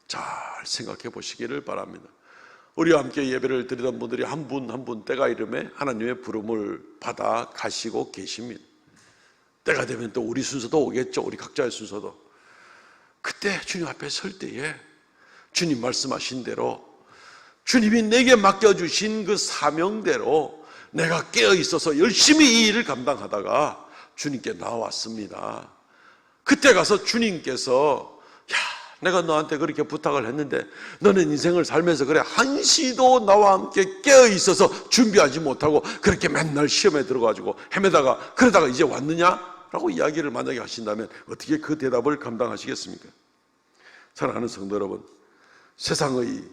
잘 생각해 보시기를 바랍니다. 우리와 함께 예배를 드리던 분들이 한 분 한 분 때가 이름에 하나님의 부름을 받아 가시고 계십니다. 때가 되면 또 우리 순서도 오겠죠. 우리 각자의 순서도. 그때 주님 앞에 설 때에 주님 말씀하신 대로, 주님이 내게 맡겨주신 그 사명대로 내가 깨어있어서 열심히 이 일을 감당하다가 주님께 나왔습니다. 그때 가서 주님께서 내가 너한테 그렇게 부탁을 했는데 너는 인생을 살면서 그래 한시도 나와 함께 깨어있어서 준비하지 못하고 그렇게 맨날 시험에 들어가지고 헤매다가 그러다가 이제 왔느냐? 라고 이야기를 만약에 하신다면 어떻게 그 대답을 감당하시겠습니까? 사랑하는 성도 여러분, 세상의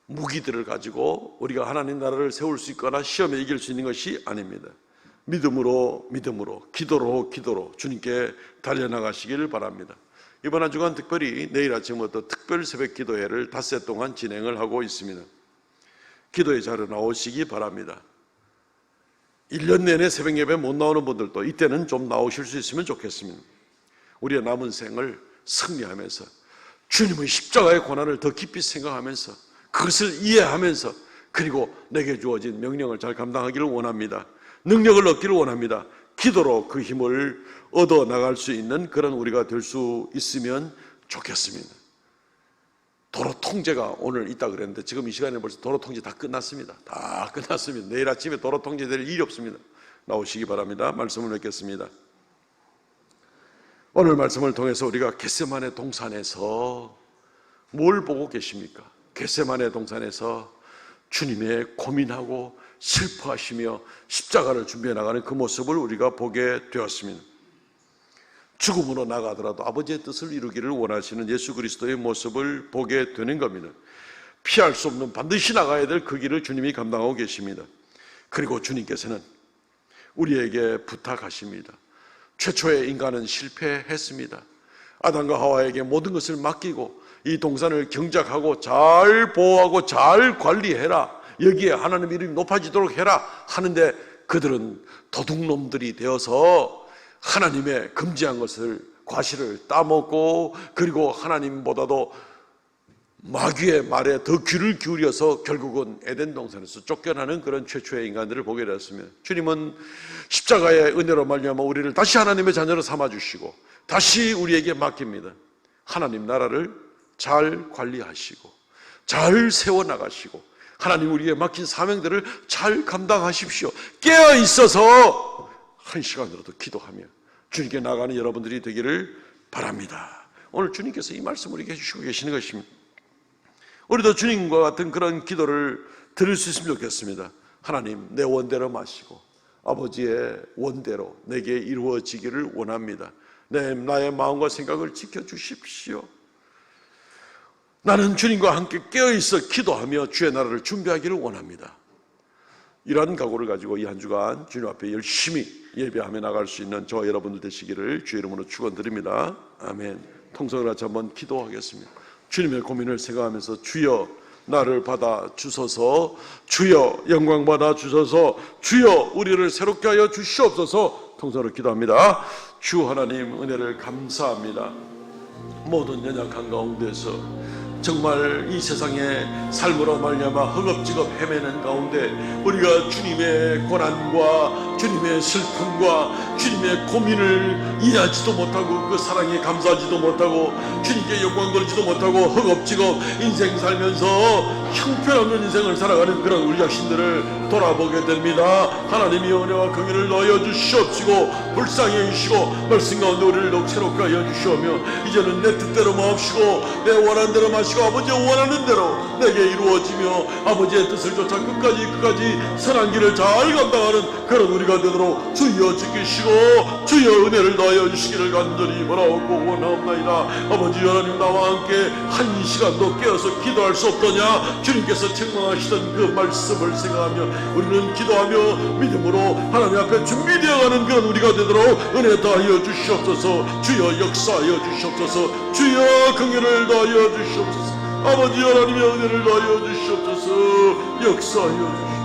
무기들을 가지고 우리가 하나님 나라를 세울 수 있거나 시험에 이길 수 있는 것이 아닙니다. 믿음으로 기도로 주님께 달려나가시기를 바랍니다. 이번 한 주간 특별히 내일 아침부터 특별 새벽 기도회를 닷새 동안 진행을 하고 있습니다. 기도의 자리에 나오시기 바랍니다. 1년 내내 새벽 예배 못 나오는 분들도 이때는 좀 나오실 수 있으면 좋겠습니다. 우리의 남은 생을 승리하면서 주님의 십자가의 고난을 더 깊이 생각하면서 그것을 이해하면서 그리고 내게 주어진 명령을 잘 감당하기를 원합니다. 능력을 얻기를 원합니다. 기도로 그 힘을 얻어 나갈 수 있는 그런 우리가 될 수 있으면 좋겠습니다. 도로 통제가 오늘 있다 그랬는데 지금 이 시간에 벌써 도로 통제 다 끝났습니다. 다 끝났습니다. 내일 아침에 도로 통제될 일이 없습니다. 나오시기 바랍니다. 말씀을 맺겠습니다. 오늘 말씀을 통해서 우리가 겟세마네 동산에서 뭘 보고 계십니까? 겟세마네 동산에서 주님의 고민하고 슬퍼하시며 십자가를 준비해 나가는 그 모습을 우리가 보게 되었습니다. 죽음으로 나가더라도 아버지의 뜻을 이루기를 원하시는 예수 그리스도의 모습을 보게 되는 겁니다. 피할 수 없는 반드시 나가야 될 그 길을 주님이 감당하고 계십니다. 그리고 주님께서는 우리에게 부탁하십니다. 최초의 인간은 실패했습니다. 아담과 하와에게 모든 것을 맡기고 이 동산을 경작하고 잘 보호하고 잘 관리해라, 여기에 하나님 이름이 높아지도록 해라 하는데 그들은 도둑놈들이 되어서 하나님의 금지한 것을, 과실을 따먹고 그리고 하나님보다도 마귀의 말에 더 귀를 기울여서 결국은 에덴 동산에서 쫓겨나는 그런 최초의 인간들을 보게 되었으며, 주님은 십자가의 은혜로 말미암아 우리를 다시 하나님의 자녀로 삼아주시고 다시 우리에게 맡깁니다. 하나님 나라를 잘 관리하시고 잘 세워나가시고 하나님 우리에게 맡긴 사명들을 잘 감당하십시오. 깨어있어서 한 시간으로도 기도하며 주님께 나가는 여러분들이 되기를 바랍니다. 오늘 주님께서 이 말씀을 우리에게 해주시고 계시는 것입니다. 우리도 주님과 같은 그런 기도를 드릴 수 있으면 좋겠습니다. 하나님 내 원대로 마시고 아버지의 원대로 내게 이루어지기를 원합니다. 나의 마음과 생각을 지켜주십시오. 나는 주님과 함께 깨어있어 기도하며 주의 나라를 준비하기를 원합니다. 이러한 각오를 가지고 이 한 주간 주님 앞에 열심히 예배하며 나갈 수 있는 저와 여러분들 되시기를 주의 이름으로 축원드립니다. 아멘. 통성을 같이 한번 기도하겠습니다. 주님의 고민을 생각하면서 주여 나를 받아 주소서, 주여 영광 받아 주소서, 주여 우리를 새롭게 하여 주시옵소서. 통성으로 기도합니다. 주 하나님 은혜를 감사합니다. 모든 연약한 가운데서 정말 이 세상의 삶으로 말미암아 허겁지겁 헤매는 가운데 우리가 주님의 고난과 주님의 슬픔과 주님의 고민을 이해하지도 못하고 그 사랑에 감사하지도 못하고 주님께 영광 돌리지도 못하고 허겁지겁 인생 살면서 형편없는 인생을 살아가는 그런 우리 자신들을 돌아보게 됩니다. 하나님이 은혜와 긍휼을 넣어 주시옵시고 불쌍히 여기시고 말씀 가운데 우리를 더욱 새롭게 하여 주시오며 이제는 내 뜻대로 마옵시고 내 원하는 대로 마시고 아버지의 원하는 대로 내게 이루어지며 아버지의 뜻을 쫓아 끝까지 선한 길을 잘 감당하는 그런 우리가 되도록 주여 지키시고 주여 은혜를 더하여 주시기를 간절히 바라옵고 원하옵나이다. 아버지 하나님 나와 함께 한 시간도 깨어서 기도할 수 없더냐. 주님께서 책망하시던 그 말씀을 생각하며 우리는 기도하며 믿음으로 하나님 앞에 준비되어가는 그런 우리가 되도록 은혜 더하여 주시옵소서. 주여 역사하여 주시옵소서. 주여 긍휼을 더하여 주시옵소서. 아버지 하나님의 은혜를 더하여 주시옵소서. 역사하여 주시옵소서.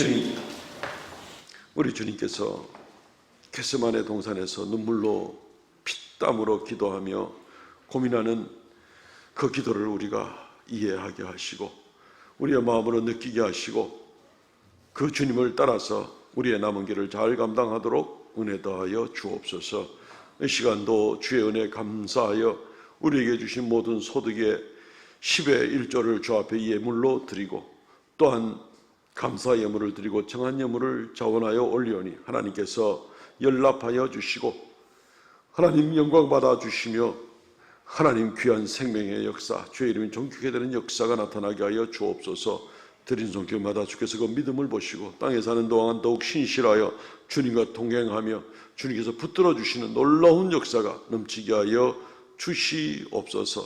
주님, 우리 주님께서 겟세마네 동산에서 눈물로 피땀으로 기도하며 고민하는 그 기도를 우리가 이해하게 하시고 우리의 마음으로 느끼게 하시고 그 주님을 따라서 우리의 남은 길을 잘 감당하도록 은혜 더하여 주옵소서. 이 시간도 주의 은혜 감사하여 우리에게 주신 모든 소득의 10의 1조를 주 앞에 예물로 드리고 또한 감사 예물을 드리고 정한 예물을 자원하여 올리오니 하나님께서 연락하여 주시고 하나님 영광 받아 주시며 하나님 귀한 생명의 역사, 주의 이름이 존귀하게 되는 역사가 나타나게 하여 주옵소서. 드린 손길마다 주께서 그 믿음을 보시고 땅에 사는 동안 더욱 신실하여 주님과 동행하며 주님께서 붙들어 주시는 놀라운 역사가 넘치게 하여 주시옵소서.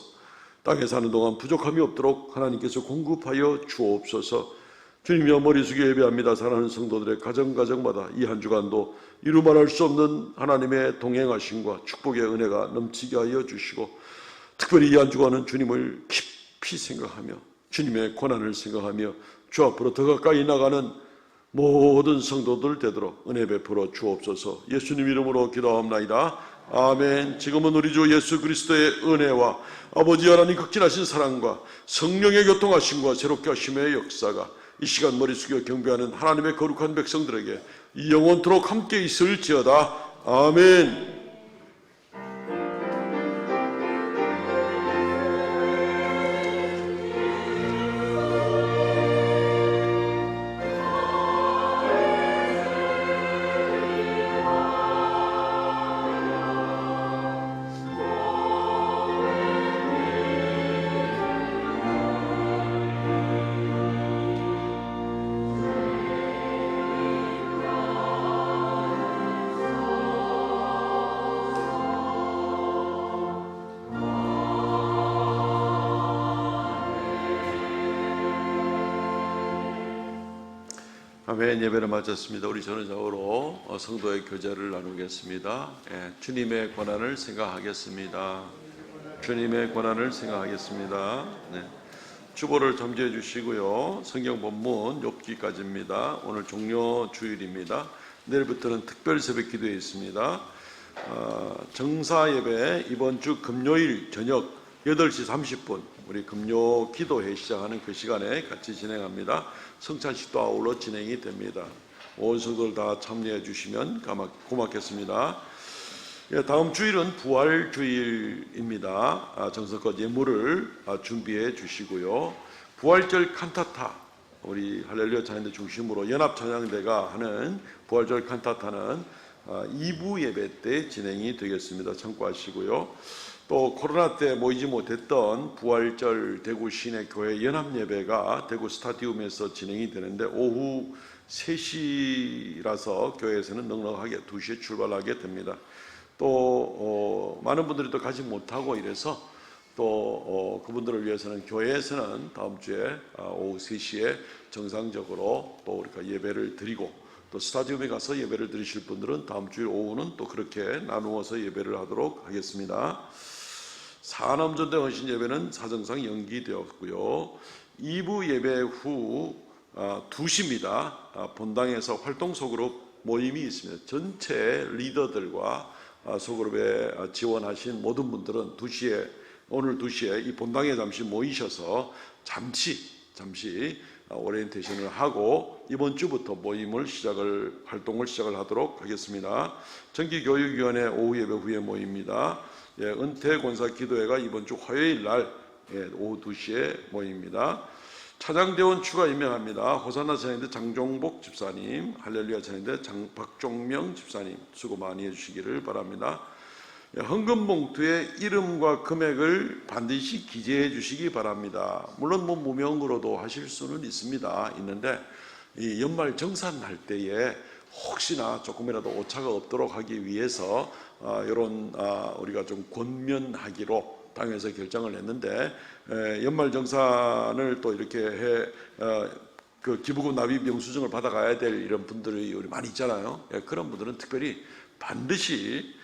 땅에 사는 동안 부족함이 없도록 하나님께서 공급하여 주옵소서. 주님이여 머리 숙여 예배합니다. 사랑하는 성도들의 가정마다 이 한 주간도 이루 말할 수 없는 하나님의 동행하심과 축복의 은혜가 넘치게 하여 주시고 특별히 이 한 주간은 주님을 깊이 생각하며 주님의 고난을 생각하며 주 앞으로 더 가까이 나가는 모든 성도들 되도록 은혜 베풀어 주옵소서. 예수님 이름으로 기도합나이다. 아멘. 지금은 우리 주 예수 그리스도의 은혜와 아버지 하나님 극진하신 사랑과 성령의 교통하심과 새롭게 하심의 역사가 이 시간 머리 숙여 경배하는 하나님의 거룩한 백성들에게 영원토록 함께 있을지어다. 아멘. 아멘. 예배를 마쳤습니다. 우리 전후좌우로 성도의 교제를 나누겠습니다. 주님의 고난을 생각하겠습니다. 주님의 고난을 생각하겠습니다. 주보를 점지해 주시고요. 성경 본문 욥기까지입니다. 오늘 종료 주일입니다. 내일부터는 특별 새벽 기도에 있습니다. 정사 예배 이번 주 금요일 저녁 8시 30분 우리 금요 기도회 시작하는 그 시간에 같이 진행합니다. 성찬식도 아울러 진행이 됩니다. 온 성도들 다 참여해 주시면 고맙겠습니다. 다음 주일은 부활주일입니다. 정성껏 예물을 준비해 주시고요. 부활절 칸타타 우리 할렐루야 찬양대 중심으로 연합찬양대가 하는 부활절 칸타타는 2부 예배 때 진행이 되겠습니다. 참고하시고요. 또 코로나 때 모이지 못했던 부활절 대구 시내 교회 연합예배가 대구 스타디움에서 진행이 되는데 오후 3시라서 교회에서는 넉넉하게 2시에 출발하게 됩니다. 또 많은 분들이 또 가지 못하고 이래서 또 그분들을 위해서는 교회에서는 다음 주에 오후 3시에 정상적으로 또 우리가 예배를 드리고 또 스타디움에 가서 예배를 드리실 분들은 다음 주일 오후는 또 그렇게 나누어서 예배를 하도록 하겠습니다. 산업전대 헌신 예배는 사정상 연기되었고요. 2부 예배 후 2시입니다. 본당에서 활동 소그룹 모임이 있습니다. 전체 리더들과 소그룹에 지원하신 모든 분들은 오늘 2시에 이 본당에 잠시 모이셔서 잠시 오리엔테이션을 하고 이번 주부터 활동을 시작을 하도록 하겠습니다. 정기교육위원회 오후 예배 후에 모입니다. 은퇴 권사 기도회가 이번 주 화요일 날 오후 2시에 모입니다. 차장대원 추가 임명합니다. 호산나 찬양대 장종복 집사님, 할렐루야 찬양대 박종명 집사님 수고 많이 해주시기를 바랍니다. 헌금 봉투에 이름과 금액을 반드시 기재해 주시기 바랍니다. 물론 무명으로도 하실 수는 있는데 이 연말 정산할 때에 혹시나 조금이라도 오차가 없도록 하기 위해서 이런 우리가 좀 권면하기로 당에서 결정을 했는데 연말 정산을 또 이렇게 그 기부금 납입 영수증을 받아가야 될 이런 분들이 우리 많이 있잖아요. 그런 분들은 특별히 반드시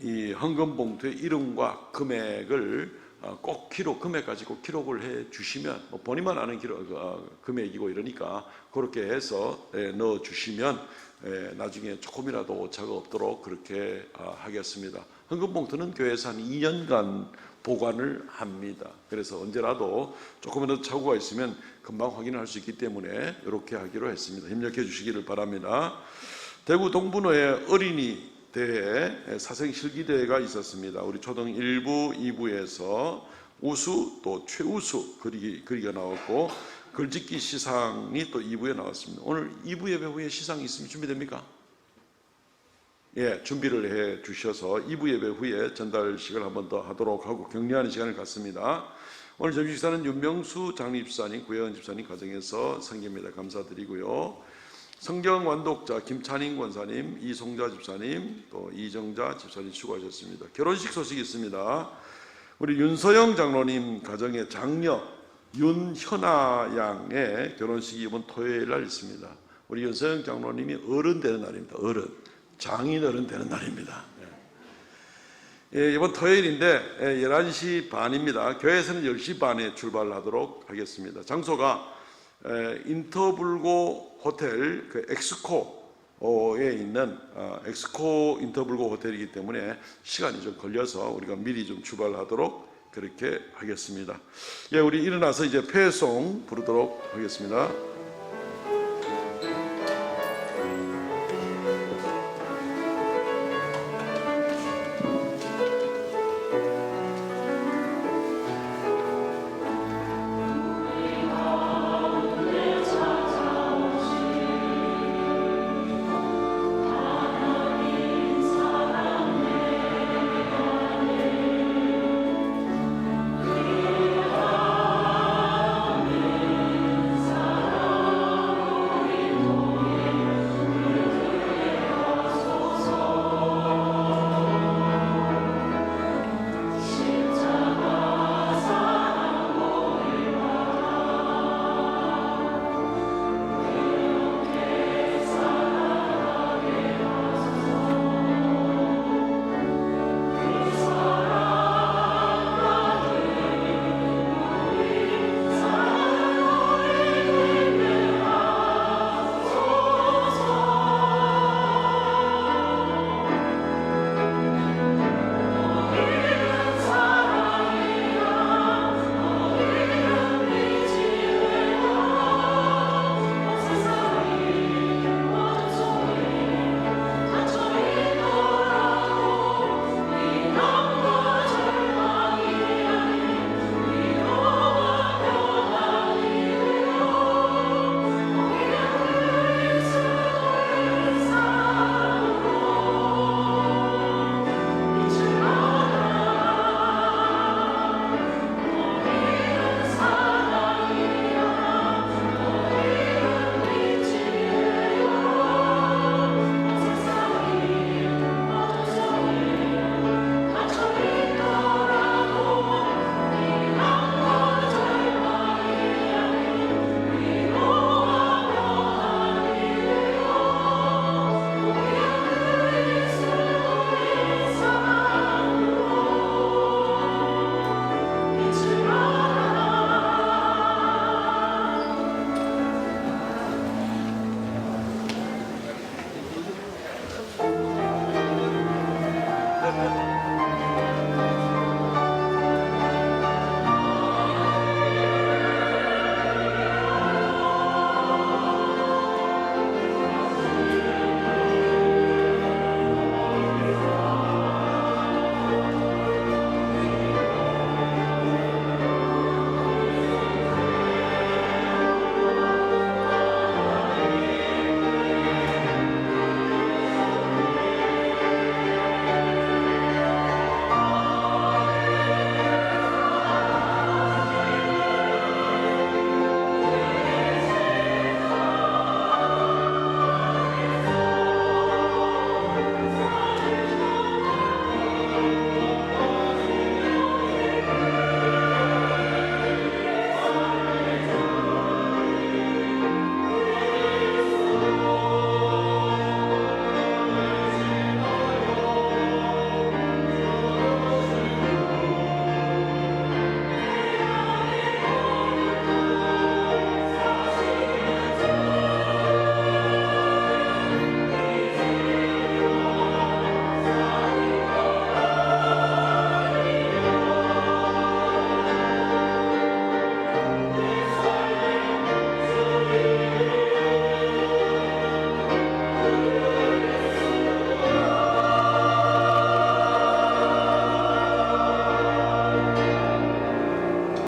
이 헌금 봉투의 이름과 금액을 꼭 금액까지 꼭 기록을 해 주시면 본인만 아는 금액이고 이러니까 그렇게 해서 넣어 주시면 나중에 조금이라도 오차가 없도록 그렇게 하겠습니다. 헌금봉투는 교회에서 한 2년간 보관을 합니다. 그래서 언제라도 조금이라도 착오가 있으면 금방 확인을 할 수 있기 때문에 이렇게 하기로 했습니다. 힘력해 주시기를 바랍니다. 대구 동분호의 어린이 대회 사생 실기대회가 있었습니다. 우리 초등 1부, 2부에서 우수 또 최우수 그리기가 나왔고 글짓기 시상이 또 2부에 나왔습니다. 오늘 2부 예배 후에 시상이 있으면 준비됩니까? 예, 준비를 해 주셔서 2부 예배 후에 전달식을 한 번 더 하도록 하고 격려하는 시간을 갖습니다. 오늘 점심식사는 윤명수 장립사님, 구혜원 집사님 가정에서 성경입니다. 감사드리고요. 성경 완독자 김찬인 권사님, 이송자 집사님, 또 이정자 집사님 수고하셨습니다. 결혼식 소식이 있습니다. 우리 윤서영 장로님 가정의 장녀 윤현아 양의 결혼식이 이번 토요일 날 있습니다. 우리 윤서영 장로님이 어른 되는 날입니다. 어른, 장인 어른 되는 날입니다. 예, 이번 토요일인데 11시 반입니다. 교회에서는 10시 반에 출발하도록 하겠습니다. 장소가 인터블고 호텔 그 엑스코에 있는 엑스코 인터블고 호텔이기 때문에 시간이 좀 걸려서 우리가 미리 좀 출발하도록 그렇게 하겠습니다. 예, 우리 일어나서 이제 패송 부르도록 하겠습니다.